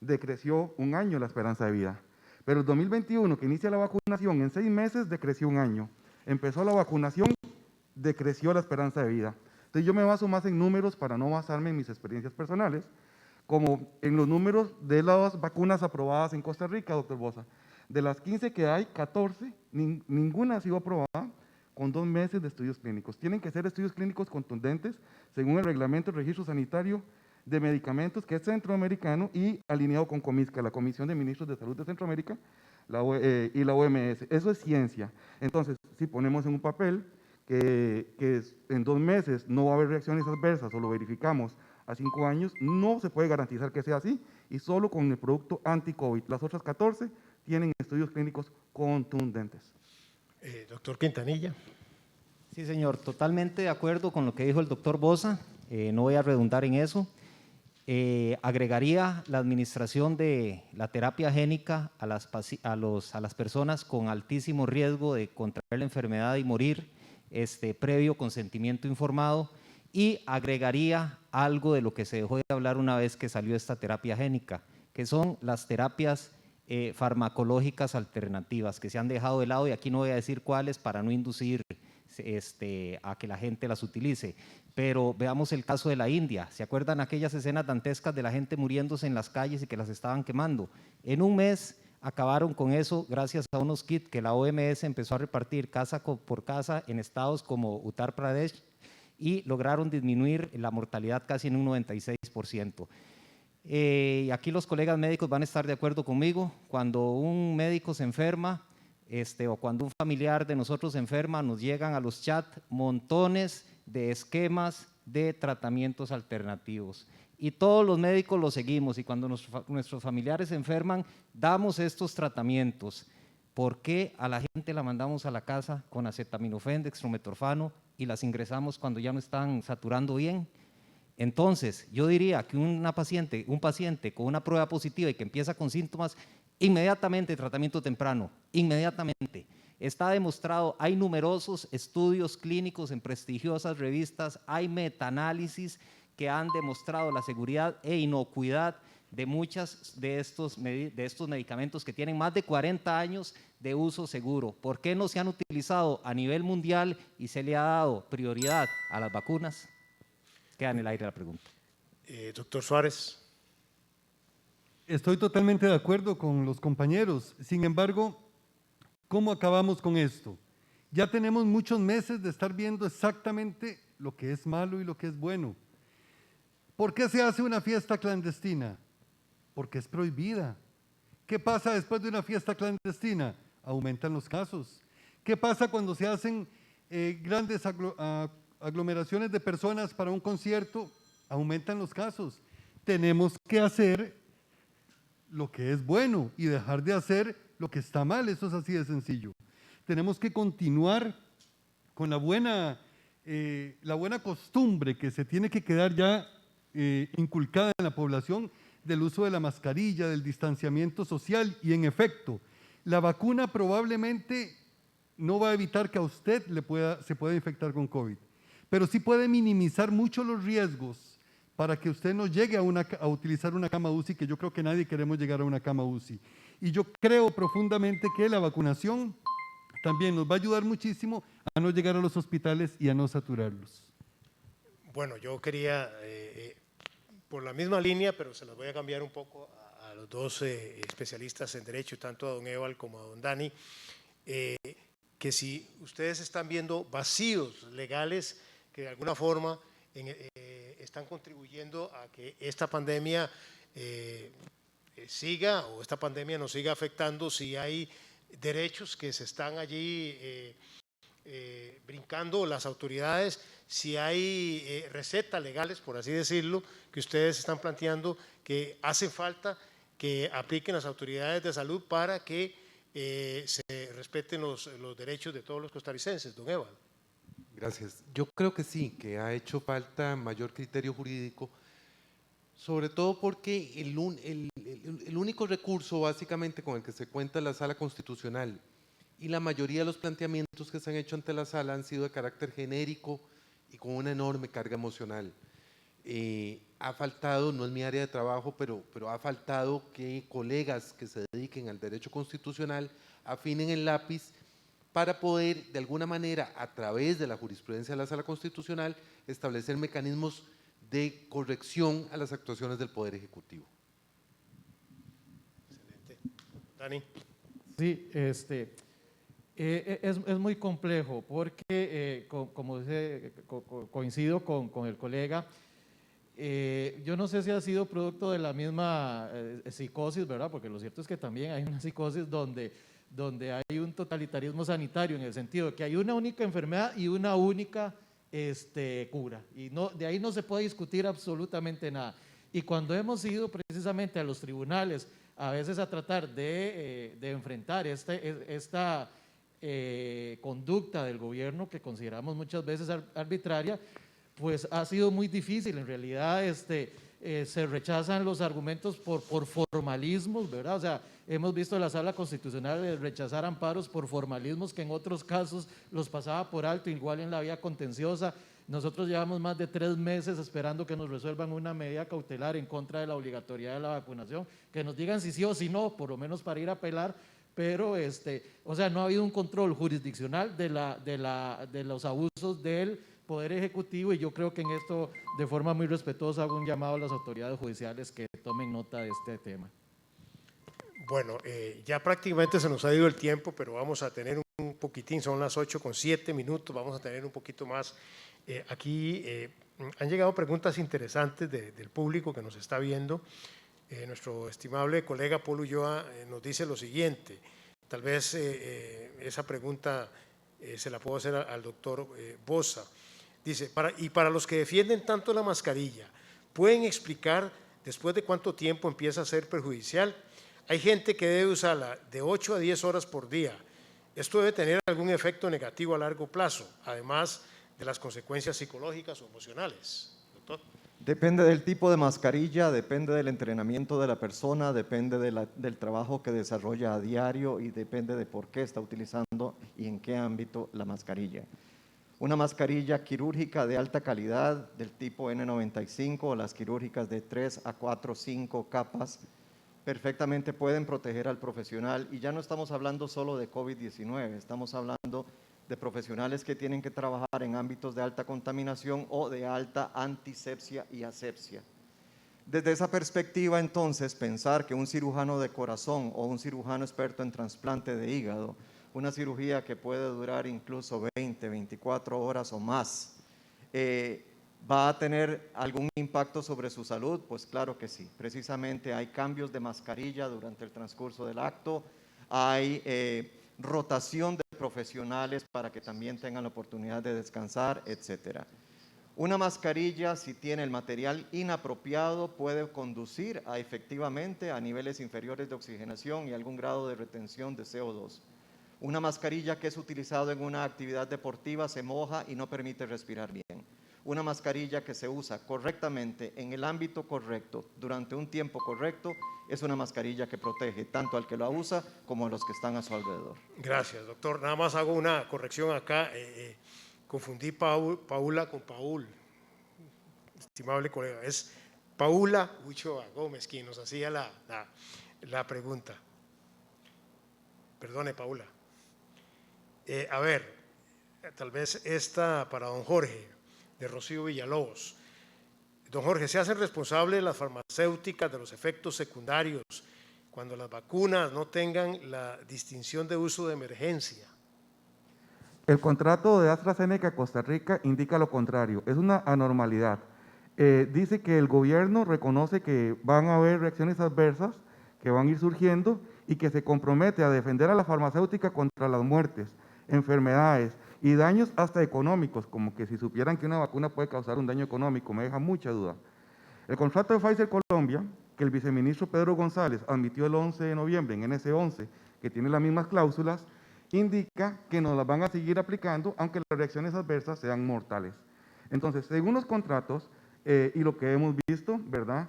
decreció un año la esperanza de vida. Pero el 2021, que inicia la vacunación, en 6 meses decreció un año. Empezó la vacunación, decreció la esperanza de vida. Entonces yo me baso más en números para no basarme en mis experiencias personales, como en los números de las vacunas aprobadas en Costa Rica, doctor Bosa. De las 15 que hay, 14, ninguna ha sido aprobada con 2 meses de estudios clínicos. Tienen que ser estudios clínicos contundentes, según el reglamento del registro sanitario de medicamentos, que es centroamericano y alineado con COMISCA, la Comisión de Ministros de Salud de Centroamérica, y la OMS. Eso es ciencia. Entonces, si ponemos en un papel que en 2 meses no va a haber reacciones adversas o lo verificamos a 5 años, no se puede garantizar que sea así, y solo con el producto anti-COVID. Las otras 14 tienen estudios clínicos contundentes. Doctor Quintanilla. Sí, señor, totalmente de acuerdo con lo que dijo el doctor Bosa, no voy a redundar en eso. Agregaría la administración de la terapia génica a las personas con altísimo riesgo de contraer la enfermedad y morir, previo consentimiento informado, y agregaría algo de lo que se dejó de hablar una vez que salió esta terapia génica, que son las terapias farmacológicas alternativas que se han dejado de lado, y aquí no voy a decir cuáles para no inducir a que la gente las utilice. Pero veamos el caso de la India. ¿Se acuerdan aquellas escenas dantescas de la gente muriéndose en las calles y que las estaban quemando? En un mes acabaron con eso gracias a unos kits que la OMS empezó a repartir casa por casa en estados como Uttar Pradesh y lograron disminuir la mortalidad casi en un 96%. Y aquí los colegas médicos van a estar de acuerdo conmigo. Cuando un médico se enferma o cuando un familiar de nosotros se enferma, nos llegan a los chats montones de esquemas de tratamientos alternativos. Y todos los médicos los seguimos y cuando nuestros familiares se enferman, damos estos tratamientos. ¿Por qué a la gente la mandamos a la casa con acetaminofén, dextrometorfano y las ingresamos cuando ya no están saturando bien? Entonces, yo diría que un paciente con una prueba positiva y que empieza con síntomas, inmediatamente tratamiento temprano, inmediatamente. Está demostrado, hay numerosos estudios clínicos en prestigiosas revistas, hay metaanálisis que han demostrado la seguridad e inocuidad de muchos de estos medicamentos que tienen más de 40 años de uso seguro. ¿Por qué no se han utilizado a nivel mundial y se le ha dado prioridad a las vacunas? Queda en el aire la pregunta. Doctor Suárez. Estoy totalmente de acuerdo con los compañeros. Sin embargo, ¿cómo acabamos con esto? Ya tenemos muchos meses de estar viendo exactamente lo que es malo y lo que es bueno. ¿Por qué se hace una fiesta clandestina? Porque es prohibida. ¿Qué pasa después de una fiesta clandestina? Aumentan los casos. ¿Qué pasa cuando se hacen grandes aglomeraciones de personas para un concierto? Aumentan los casos. Tenemos que hacer lo que es bueno y dejar de hacer lo que está mal. Eso es así de sencillo. Tenemos que continuar con la buena costumbre que se tiene que quedar ya inculcada en la población del uso de la mascarilla, del distanciamiento social y en efecto, la vacuna probablemente no va a evitar que a usted se pueda infectar con COVID, pero sí puede minimizar mucho los riesgos para que usted no llegue a utilizar una cama UCI, que yo creo que nadie queremos llegar a una cama UCI. Y yo creo profundamente que la vacunación también nos va a ayudar muchísimo a no llegar a los hospitales y a no saturarlos. Bueno, yo quería, por la misma línea, pero se las voy a cambiar un poco a los dos especialistas en Derecho, tanto a don Eval como a don Dani, que si ustedes están viendo vacíos legales que de alguna forma están contribuyendo a que esta pandemia siga o esta pandemia nos siga afectando, si hay derechos que se están allí brincando las autoridades, si hay recetas legales, por así decirlo, que ustedes están planteando que hace falta que apliquen las autoridades de salud para que se respeten los derechos de todos los costarricenses. Don Eval. Gracias. Yo creo que sí, que ha hecho falta mayor criterio jurídico, sobre todo porque el único recurso básicamente con el que se cuenta la Sala Constitucional y la mayoría de los planteamientos que se han hecho ante la Sala han sido de carácter genérico y con una enorme carga emocional. Ha faltado, no es mi área de trabajo, pero ha faltado que colegas que se dediquen al derecho constitucional afinen el lápiz para poder, de alguna manera, a través de la jurisprudencia de la Sala Constitucional, establecer mecanismos de corrección a las actuaciones del Poder Ejecutivo. Excelente. Dani. Sí, es muy complejo porque, como coincido con el colega, yo no sé si ha sido producto de la misma psicosis, ¿verdad? Porque lo cierto es que también hay una psicosis donde hay un totalitarismo sanitario, en el sentido de que hay una única enfermedad y una única cura, y de ahí no se puede discutir absolutamente nada. Y cuando hemos ido precisamente a los tribunales, a veces a tratar de enfrentar esta conducta del gobierno que consideramos muchas veces arbitraria, pues ha sido muy difícil. En realidad se rechazan los argumentos por formalismos, ¿verdad? O sea, hemos visto la Sala Constitucional rechazar amparos por formalismos que en otros casos los pasaba por alto, igual en la vía contenciosa. Nosotros llevamos más de 3 meses esperando que nos resuelvan una medida cautelar en contra de la obligatoriedad de la vacunación, que nos digan si sí o si no, por lo menos para ir a apelar, pero o sea, no ha habido un control jurisdiccional de los abusos del Poder Ejecutivo, y yo creo que en esto, de forma muy respetuosa, hago un llamado a las autoridades judiciales que tomen nota de este tema. Bueno, ya prácticamente se nos ha ido el tiempo, pero vamos a tener un poquitín, son las 8:07, vamos a tener un poquito más. Aquí han llegado preguntas interesantes del público que nos está viendo. Nuestro estimable colega Paul Ulloa nos dice lo siguiente, tal vez esa pregunta se la puedo hacer al doctor Bossa. Dice, para los que defienden tanto la mascarilla, ¿pueden explicar después de cuánto tiempo empieza a ser perjudicial? Hay gente que debe usarla de 8 a 10 horas por día. Esto debe tener algún efecto negativo a largo plazo, además de las consecuencias psicológicas o emocionales. Doctor. Depende del tipo de mascarilla, depende del entrenamiento de la persona, depende del trabajo que desarrolla a diario y depende de por qué está utilizando y en qué ámbito la mascarilla. Una mascarilla quirúrgica de alta calidad del tipo N95 o las quirúrgicas de 3 a 4, 5 capas perfectamente pueden proteger al profesional, y ya no estamos hablando solo de COVID-19, estamos hablando de profesionales que tienen que trabajar en ámbitos de alta contaminación o de alta antisepsia y asepsia. Desde esa perspectiva, entonces, pensar que un cirujano de corazón o un cirujano experto en trasplante de hígado, una cirugía que puede durar incluso 20, 24 horas o más, ¿va a tener algún impacto sobre su salud? Pues claro que sí. Precisamente hay cambios de mascarilla durante el transcurso del acto, hay rotación de profesionales para que también tengan la oportunidad de descansar, etcétera. Una mascarilla, si tiene el material inapropiado, puede conducir efectivamente a niveles inferiores de oxigenación y algún grado de retención de CO2. Una mascarilla que es utilizada en una actividad deportiva se moja y no permite respirar bien. Una mascarilla que se usa correctamente en el ámbito correcto durante un tiempo correcto es una mascarilla que protege tanto al que la usa como a los que están a su alrededor. Gracias, doctor. Nada más hago una corrección acá. Confundí Paula con Paul. Estimable colega, es Paula Ulloa Gómez quien nos hacía la pregunta. Perdone, Paula. A ver, tal vez esta para don Jorge, de Rocío Villalobos. Don Jorge, ¿se hacen responsables las farmacéuticas de los efectos secundarios cuando las vacunas no tengan la distinción de uso de emergencia? El contrato de AstraZeneca Costa Rica indica lo contrario, es una anormalidad. Dice que el gobierno reconoce que van a haber reacciones adversas que van a ir surgiendo y que se compromete a defender a la farmacéutica contra las muertes, enfermedades y daños hasta económicos, como que si supieran que una vacuna puede causar un daño económico, me deja mucha duda. El contrato de Pfizer Colombia, que el viceministro Pedro González admitió el 11 de noviembre en NS11, que tiene las mismas cláusulas, indica que nos las van a seguir aplicando, aunque las reacciones adversas sean mortales. Entonces, según los contratos y lo que hemos visto, ¿verdad?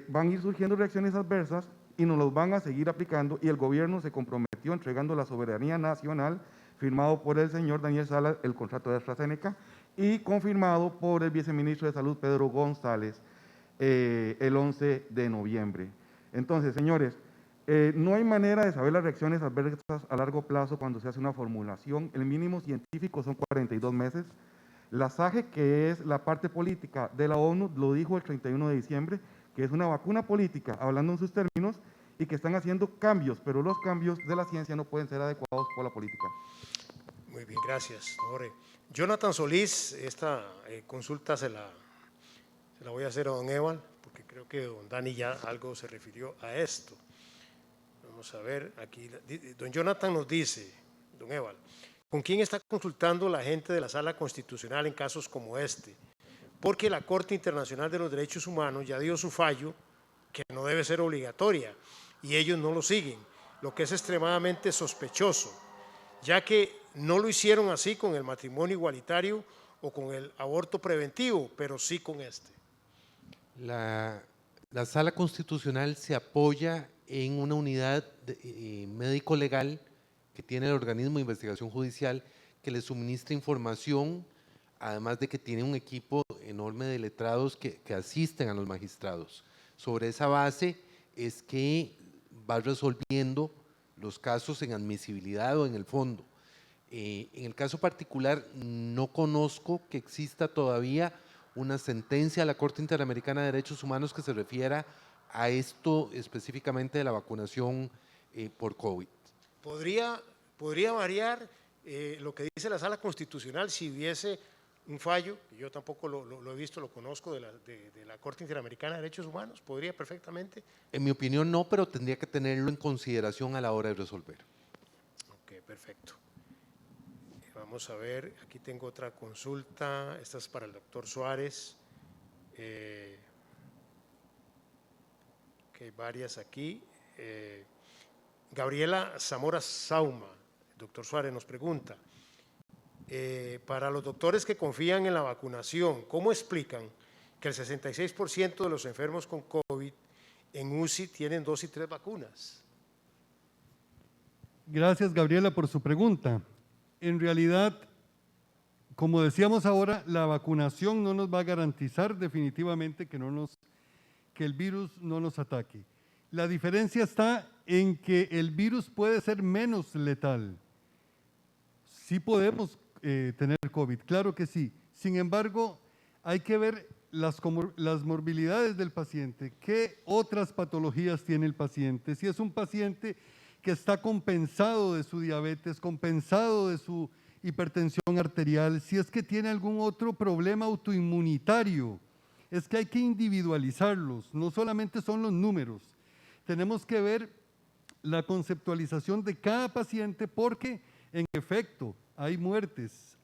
Van a ir surgiendo reacciones adversas y nos los van a seguir aplicando, y el gobierno se comprometió entregando la soberanía nacional, firmado por el señor Daniel Salas, el contrato de AstraZeneca, y confirmado por el viceministro de Salud, Pedro González, el 11 de noviembre. Entonces, señores, no hay manera de saber las reacciones adversas a largo plazo cuando se hace una formulación. El mínimo científico son 42 meses. La SAGE, que es la parte política de la ONU, lo dijo el 31 de diciembre, que es una vacuna política, hablando en sus términos, y que están haciendo cambios, pero los cambios de la ciencia no pueden ser adecuados por la política. Muy bien, gracias, Jorge. Jonathan Solís, esta consulta se la voy a hacer a don Eval, porque creo que don Dani ya algo se refirió a esto. Vamos a ver, aquí, don Jonathan nos dice, don Eval, ¿con quién está consultando la gente de la Sala Constitucional en casos como este? Porque la Corte Internacional de los Derechos Humanos ya dio su fallo, que no debe ser obligatoria, y ellos no lo siguen, lo que es extremadamente sospechoso, ya que no lo hicieron así con el matrimonio igualitario o con el aborto preventivo, pero sí con este. La Sala Constitucional se apoya en una unidad médico-legal que tiene el organismo de investigación judicial que le suministra información, además de que tiene un equipo enorme de letrados que asisten a los magistrados. Sobre esa base es que va resolviendo los casos en admisibilidad o en el fondo. En el caso particular, no conozco que exista todavía una sentencia de la Corte Interamericana de Derechos Humanos que se refiera a esto específicamente de la vacunación por COVID. ¿Podría variar lo que dice la Sala Constitucional si hubiese un fallo? Yo tampoco lo he visto, lo conozco, de la Corte Interamericana de Derechos Humanos. ¿Podría perfectamente? En mi opinión no, pero tendría que tenerlo en consideración a la hora de resolver. Ok, perfecto. Vamos a ver, aquí tengo otra consulta. Esta es para el doctor Suárez. Hay varias aquí. Gabriela Zamora Sauma, doctor Suárez, nos pregunta, para los doctores que confían en la vacunación, ¿cómo explican que el 66% de los enfermos con COVID en UCI tienen 2 y 3 vacunas? Gracias, Gabriela, por su pregunta. En realidad, como decíamos ahora, la vacunación no nos va a garantizar definitivamente que el virus no nos ataque. La diferencia está en que el virus puede ser menos letal. Sí podemos tener COVID, claro que sí. Sin embargo, hay que ver las morbilidades del paciente, qué otras patologías tiene el paciente. Si es un paciente que está compensado de su diabetes, compensado de su hipertensión arterial, si es que tiene algún otro problema autoinmunitario. Es que hay que individualizarlos, no solamente son los números. Tenemos que ver la conceptualización de cada paciente porque, en efecto, hay muertes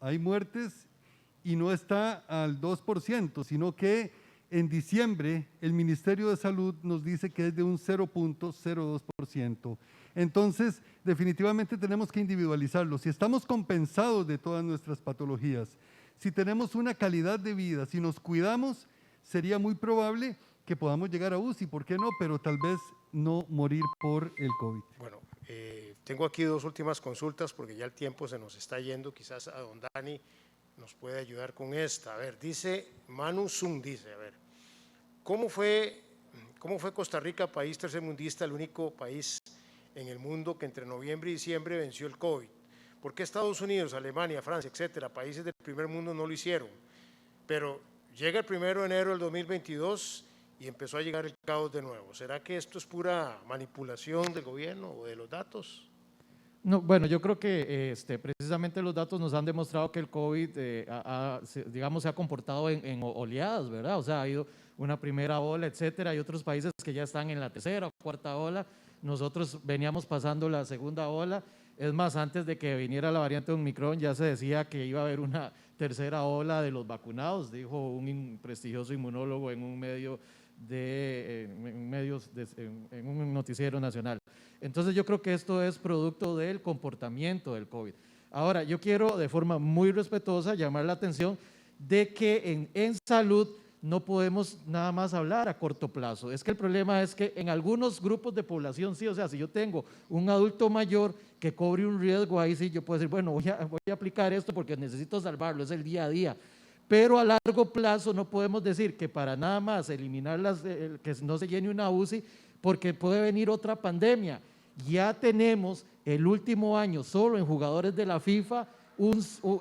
y no está al 2%, sino que en diciembre el Ministerio de Salud nos dice que es de un 0.02%. Entonces, definitivamente tenemos que individualizarlo. Si estamos compensados de todas nuestras patologías, si tenemos una calidad de vida, si nos cuidamos, sería muy probable que podamos llegar a UCI, ¿por qué no? Pero tal vez no morir por el COVID. Bueno, tengo aquí 2 últimas consultas porque ya el tiempo se nos está yendo. Quizás a don Dani nos puede ayudar con esta. A ver, dice Manu Zoom, dice, a ver, ¿cómo fue Costa Rica, país tercermundista, el único país en el mundo que entre noviembre y diciembre venció el COVID? ¿Por qué Estados Unidos, Alemania, Francia, etcétera, países del primer mundo no lo hicieron? Pero llega el 1 de enero del 2022 y empezó a llegar el caos de nuevo. ¿Será que esto es pura manipulación del gobierno o de los datos? No, bueno, yo creo que precisamente los datos nos han demostrado que el COVID, digamos, se ha comportado en oleadas, ¿verdad? O sea, ha ido una primera ola, etcétera. Hay otros países que ya están en la tercera o cuarta ola. Nosotros veníamos pasando la segunda ola. Es más, antes de que viniera la variante Omicron ya se decía que iba a haber una tercera ola de los vacunados, dijo un prestigioso inmunólogo en un medio en un noticiero nacional. Entonces yo creo que esto es producto del comportamiento del COVID. Ahora, yo quiero de forma muy respetuosa llamar la atención de que en salud no podemos nada más hablar a corto plazo. Es que el problema es que en algunos grupos de población sí, o sea, si yo tengo un adulto mayor que cobre un riesgo, ahí sí yo puedo decir, bueno, voy a aplicar esto porque necesito salvarlo, es el día a día. Pero a largo plazo no podemos decir que para nada más eliminar que no se llene una UCI porque puede venir otra pandemia. Ya tenemos el último año solo en jugadores de la FIFA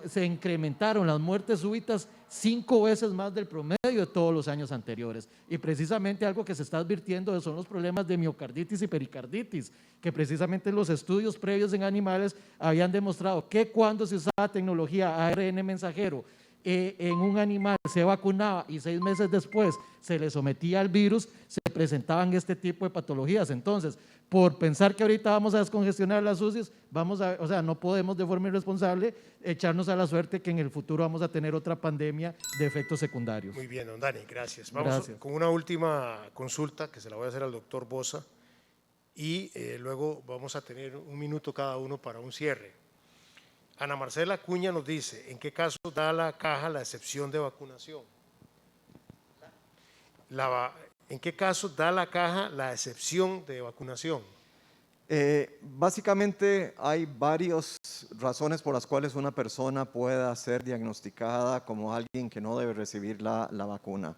se incrementaron las muertes súbitas 5 veces más del promedio de todos los años anteriores. Y precisamente algo que se está advirtiendo son los problemas de miocarditis y pericarditis, que precisamente los estudios previos en animales habían demostrado que cuando se usaba tecnología ARN mensajero en un animal se vacunaba y 6 meses después se le sometía al virus, se presentaban este tipo de patologías. Entonces, por pensar que ahorita vamos a descongestionar las UCIs, o sea, no podemos de forma irresponsable echarnos a la suerte que en el futuro vamos a tener otra pandemia de efectos secundarios. Muy bien, don Dani, gracias. Vamos con una última consulta que se la voy a hacer al doctor Bosa y luego vamos a tener 1 minuto cada uno para un cierre. Ana Marcela Acuña nos dice, ¿en qué caso da la caja la excepción de vacunación? ¿En qué caso da la caja la excepción de vacunación? Básicamente hay varias razones por las cuales una persona pueda ser diagnosticada como alguien que no debe recibir la vacuna.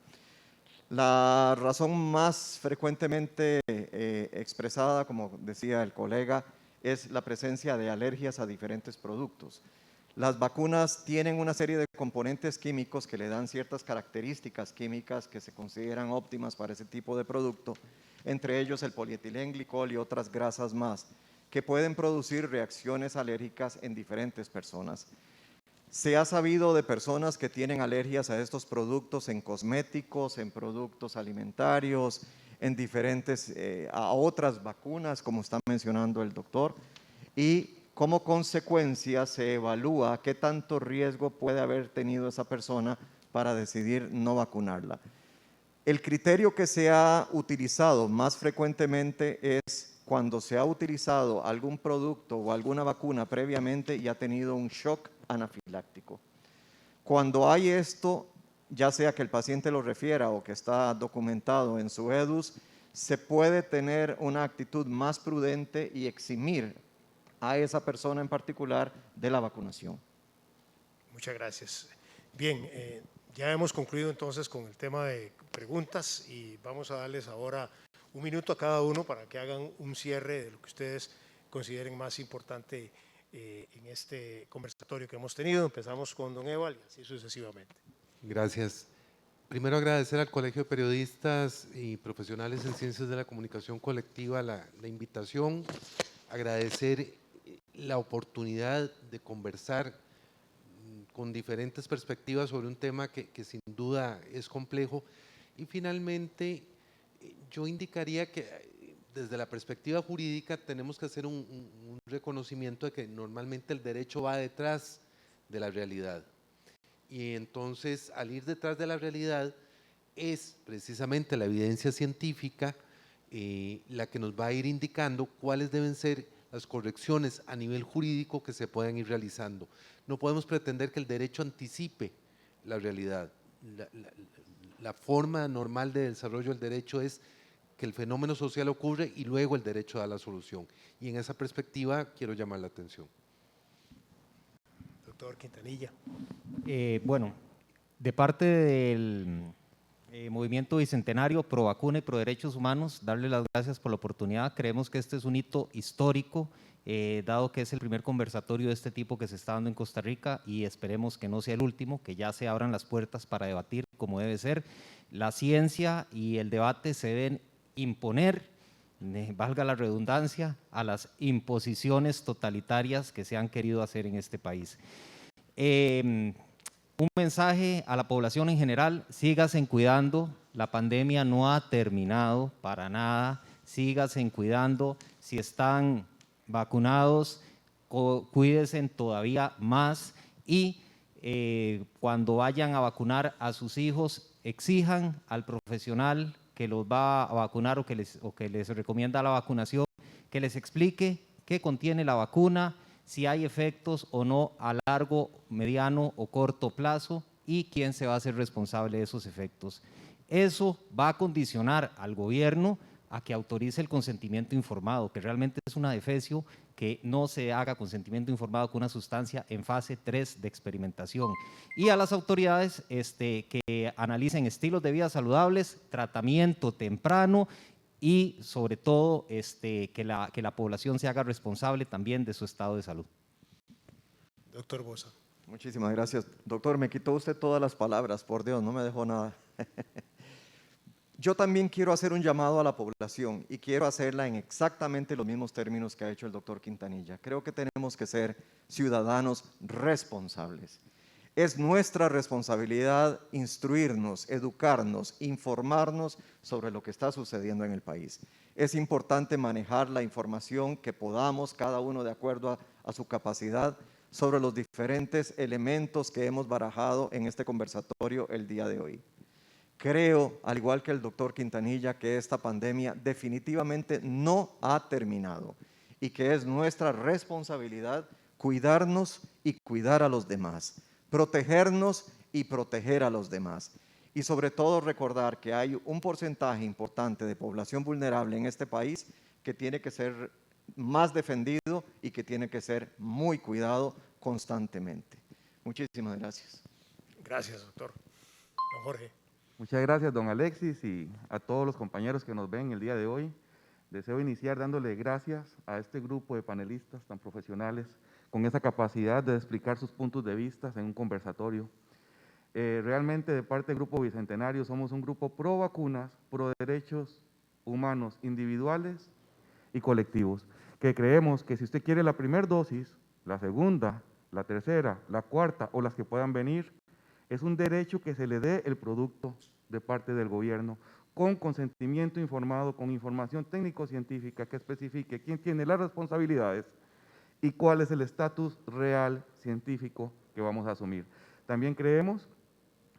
La razón más frecuentemente expresada, como decía el colega, es la presencia de alergias a diferentes productos. Las vacunas tienen una serie de componentes químicos que le dan ciertas características químicas que se consideran óptimas para ese tipo de producto, entre ellos el polietilenglicol y otras grasas más, que pueden producir reacciones alérgicas en diferentes personas. Se ha sabido de personas que tienen alergias a estos productos en cosméticos, en productos alimentarios, en diferentes, a otras vacunas, como está mencionando el doctor, y como consecuencia se evalúa qué tanto riesgo puede haber tenido esa persona para decidir no vacunarla. El criterio que se ha utilizado más frecuentemente es cuando se ha utilizado algún producto o alguna vacuna previamente y ha tenido un shock anafiláctico. Cuando hay esto, ya sea que el paciente lo refiera o que está documentado en su EDUS, se puede tener una actitud más prudente y eximir a esa persona en particular de la vacunación. Muchas gracias. Bien, ya hemos concluido entonces con el tema de preguntas y vamos a darles ahora un minuto a cada uno para que hagan un cierre de lo que ustedes consideren más importante en este conversatorio que hemos tenido. Empezamos con don Eval y así sucesivamente. Gracias. Primero agradecer al Colegio de Periodistas y Profesionales en Ciencias de la Comunicación Colectiva la invitación, agradecer la oportunidad de conversar con diferentes perspectivas sobre un tema que sin duda es complejo, y finalmente yo indicaría que desde la perspectiva jurídica tenemos que hacer un reconocimiento de que normalmente el derecho va detrás de la realidad, y entonces al ir detrás de la realidad es precisamente la evidencia científica la que nos va a ir indicando cuáles deben ser las correcciones a nivel jurídico que se puedan ir realizando. No podemos pretender que el derecho anticipe la realidad. La forma normal de desarrollo del derecho es que el fenómeno social ocurre y luego el derecho da la solución. Y en esa perspectiva quiero llamar la atención. Doctor Quintanilla. Bueno, de parte del Movimiento Bicentenario Pro Vacuna y Pro Derechos Humanos, darle las gracias por la oportunidad. Creemos que este es un hito histórico, dado que es el primer conversatorio de este tipo que se está dando en Costa Rica, y esperemos que no sea el último, que ya se abran las puertas para debatir como debe ser. La ciencia y el debate se deben imponer, valga la redundancia, a las imposiciones totalitarias que se han querido hacer en este país. Un mensaje a la población en general: síganse cuidando, la pandemia no ha terminado para nada, síganse cuidando, si están vacunados, cuídense todavía más, y cuando vayan a vacunar a sus hijos, exijan al profesional que los va a vacunar o que les recomienda la vacunación, que les explique qué contiene la vacuna, si hay efectos o no a largo, mediano o corto plazo, y quién se va a hacer responsable de esos efectos. Eso va a condicionar al gobierno a que autorice el consentimiento informado, que realmente es una defecio que no se haga consentimiento informado con una sustancia en fase 3 de experimentación. Y a las autoridades que analicen estilos de vida saludables, tratamiento temprano, y sobre todo que la población se haga responsable también de su estado de salud. Doctor Bosa. Muchísimas gracias. Doctor, me quitó usted todas las palabras, por Dios, no me dejó nada. Yo también quiero hacer un llamado a la población y quiero hacerla en exactamente los mismos términos que ha hecho el doctor Quintanilla. Creo que tenemos que ser ciudadanos responsables. Es nuestra responsabilidad instruirnos, educarnos, informarnos sobre lo que está sucediendo en el país. Es importante manejar la información que podamos, cada uno de acuerdo a su capacidad, sobre los diferentes elementos que hemos barajado en este conversatorio el día de hoy. Creo, al igual que el doctor Quintanilla, que esta pandemia definitivamente no ha terminado y que es nuestra responsabilidad cuidarnos y cuidar a los demás, protegernos y proteger a los demás. Y sobre todo recordar que hay un porcentaje importante de población vulnerable en este país que tiene que ser más defendido y que tiene que ser muy cuidado constantemente. Muchísimas gracias. Gracias, doctor. Don Jorge. Muchas gracias, don Alexis, y a todos los compañeros que nos ven el día de hoy. Deseo iniciar dándole gracias a este grupo de panelistas tan profesionales, con esa capacidad de explicar sus puntos de vista en un conversatorio. Realmente de parte del Grupo Bicentenario somos un grupo pro vacunas, pro derechos humanos individuales y colectivos, que creemos que si usted quiere la primera dosis, la segunda, la tercera, la cuarta o las que puedan venir, es un derecho que se le dé el producto de parte del gobierno, con consentimiento informado, con información técnico-científica que especifique quién tiene las responsabilidades y cuál es el estatus real científico que vamos a asumir. También creemos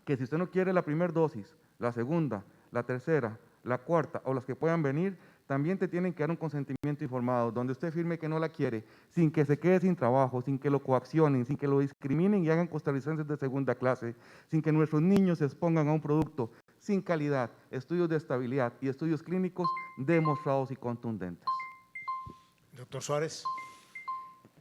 que si usted no quiere la primera dosis, la segunda, la tercera, la cuarta o las que puedan venir, también te tienen que dar un consentimiento informado, donde usted firme que no la quiere, sin que se quede sin trabajo, sin que lo coaccionen, sin que lo discriminen y hagan costarricenses de segunda clase, sin que nuestros niños se expongan a un producto sin calidad, estudios de estabilidad y estudios clínicos demostrados y contundentes. Doctor Suárez.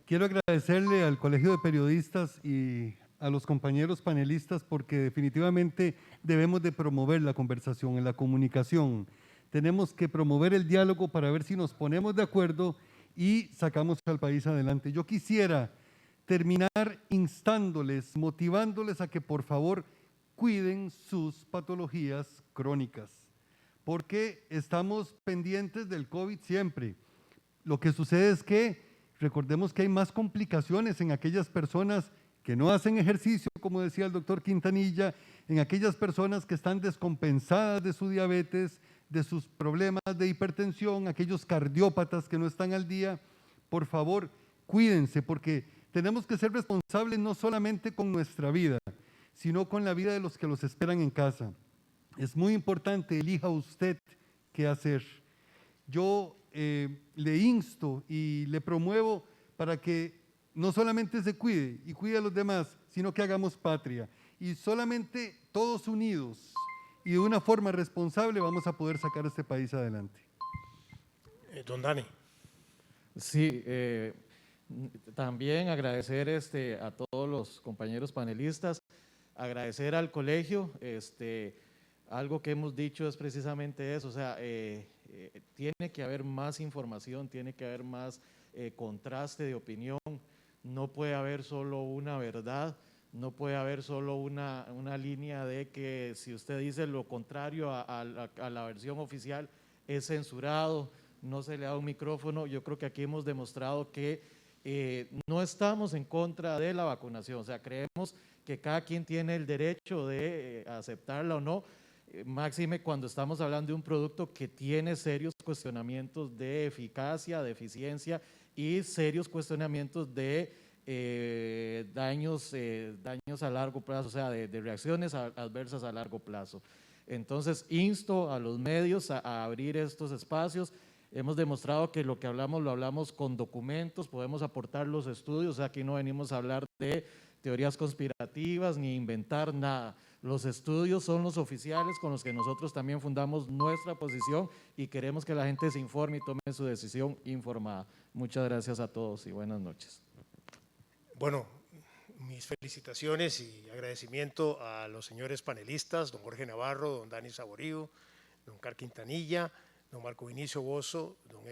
Quiero agradecerle al Colegio de Periodistas y a los compañeros panelistas porque definitivamente debemos de promover la conversación, en la comunicación. Tenemos que promover el diálogo para ver si nos ponemos de acuerdo y sacamos al país adelante. Yo quisiera terminar instándoles, motivándoles a que por favor cuiden sus patologías crónicas, porque estamos pendientes del COVID siempre. Lo que sucede es que recordemos que hay más complicaciones en aquellas personas que no hacen ejercicio, como decía el doctor Quintanilla, en aquellas personas que están descompensadas de su diabetes, de sus problemas de hipertensión, aquellos cardiópatas que no están al día. Por favor, cuídense, porque tenemos que ser responsables no solamente con nuestra vida, sino con la vida de los que los esperan en casa. Es muy importante, elija usted qué hacer. Yo le insto y le promuevo para que no solamente se cuide y cuide a los demás, sino que hagamos patria. Y solamente todos unidos y de una forma responsable vamos a poder sacar este país adelante. Don Dani. Sí, también agradecer a todos los compañeros panelistas, agradecer al colegio, algo que hemos dicho es precisamente eso, o sea, tiene que haber más información, tiene que haber más contraste de opinión, no puede haber solo una verdad, no puede haber solo una línea de que si usted dice lo contrario a la versión oficial es censurado, no se le da un micrófono. Yo creo que aquí hemos demostrado que no estamos en contra de la vacunación, o sea, creemos que cada quien tiene el derecho de aceptarla o no, máxime cuando estamos hablando de un producto que tiene serios cuestionamientos de eficacia, de eficiencia y serios cuestionamientos de daños a largo plazo, o sea, de reacciones adversas a largo plazo. Entonces, insto a los medios a abrir estos espacios. Hemos demostrado que lo que hablamos lo hablamos con documentos, podemos aportar los estudios, o sea, aquí no venimos a hablar de teorías conspirativas ni inventar nada. Los estudios son los oficiales con los que nosotros también fundamos nuestra posición y queremos que la gente se informe y tome su decisión informada. Muchas gracias a todos y buenas noches. Bueno, mis felicitaciones y agradecimiento a los señores panelistas, don Jorge Navarro, don Dani Saborío, don Carl Quintanilla, don Marco Vinicio Boza, don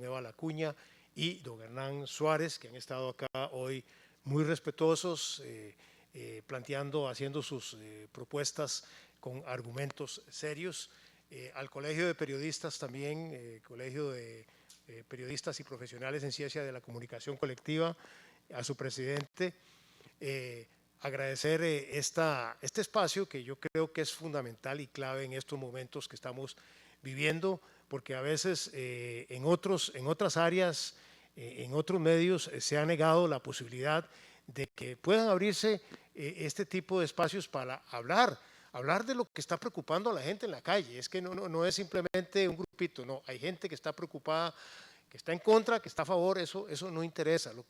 Eva Lacuña y don Hernán Suárez, que han estado acá hoy muy respetuosos, haciendo sus propuestas con argumentos serios. Al Colegio de Periodistas también, Colegio de Periodistas y Profesionales en Ciencia de la Comunicación Colectiva, a su presidente, agradecer este espacio que yo creo que es fundamental y clave en estos momentos que estamos viviendo, porque a veces en otras áreas, en otros medios se ha negado la posibilidad de que puedan abrirse este tipo de espacios para hablar de lo que está preocupando a la gente en la calle. Es que no es simplemente un grupito, no, hay gente que está preocupada, que está en contra, que está a favor, eso no interesa. Lo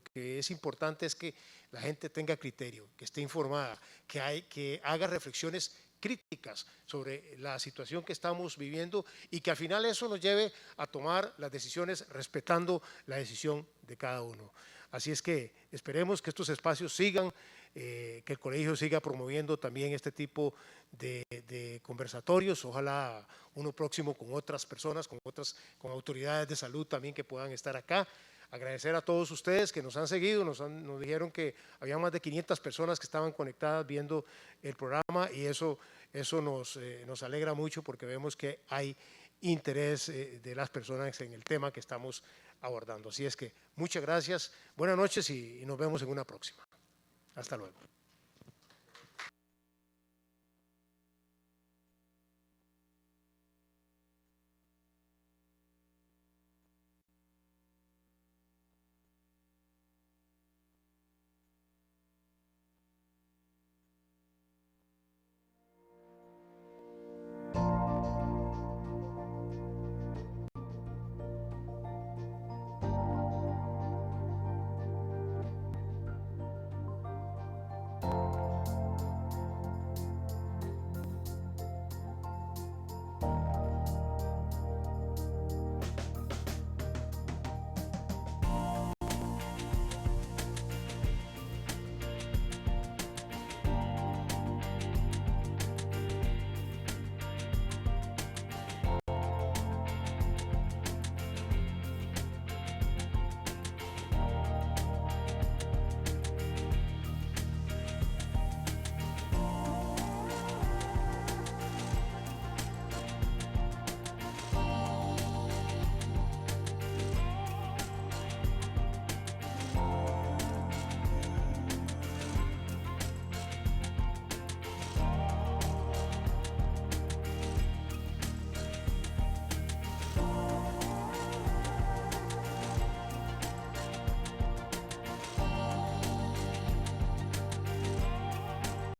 que es importante es que la gente tenga criterio, que esté informada, que haga reflexiones críticas sobre la situación que estamos viviendo y que al final eso nos lleve a tomar las decisiones respetando la decisión de cada uno. Así es que esperemos que estos espacios sigan que el colegio siga promoviendo también este tipo de conversatorios, ojalá uno próximo con otras personas, con autoridades de salud también que puedan estar acá. Agradecer a todos ustedes que nos han seguido, nos dijeron que había más de 500 personas que estaban conectadas viendo el programa y eso nos alegra mucho porque vemos que hay interés de las personas en el tema que estamos abordando. Así es que muchas gracias, buenas noches y nos vemos en una próxima. Hasta luego.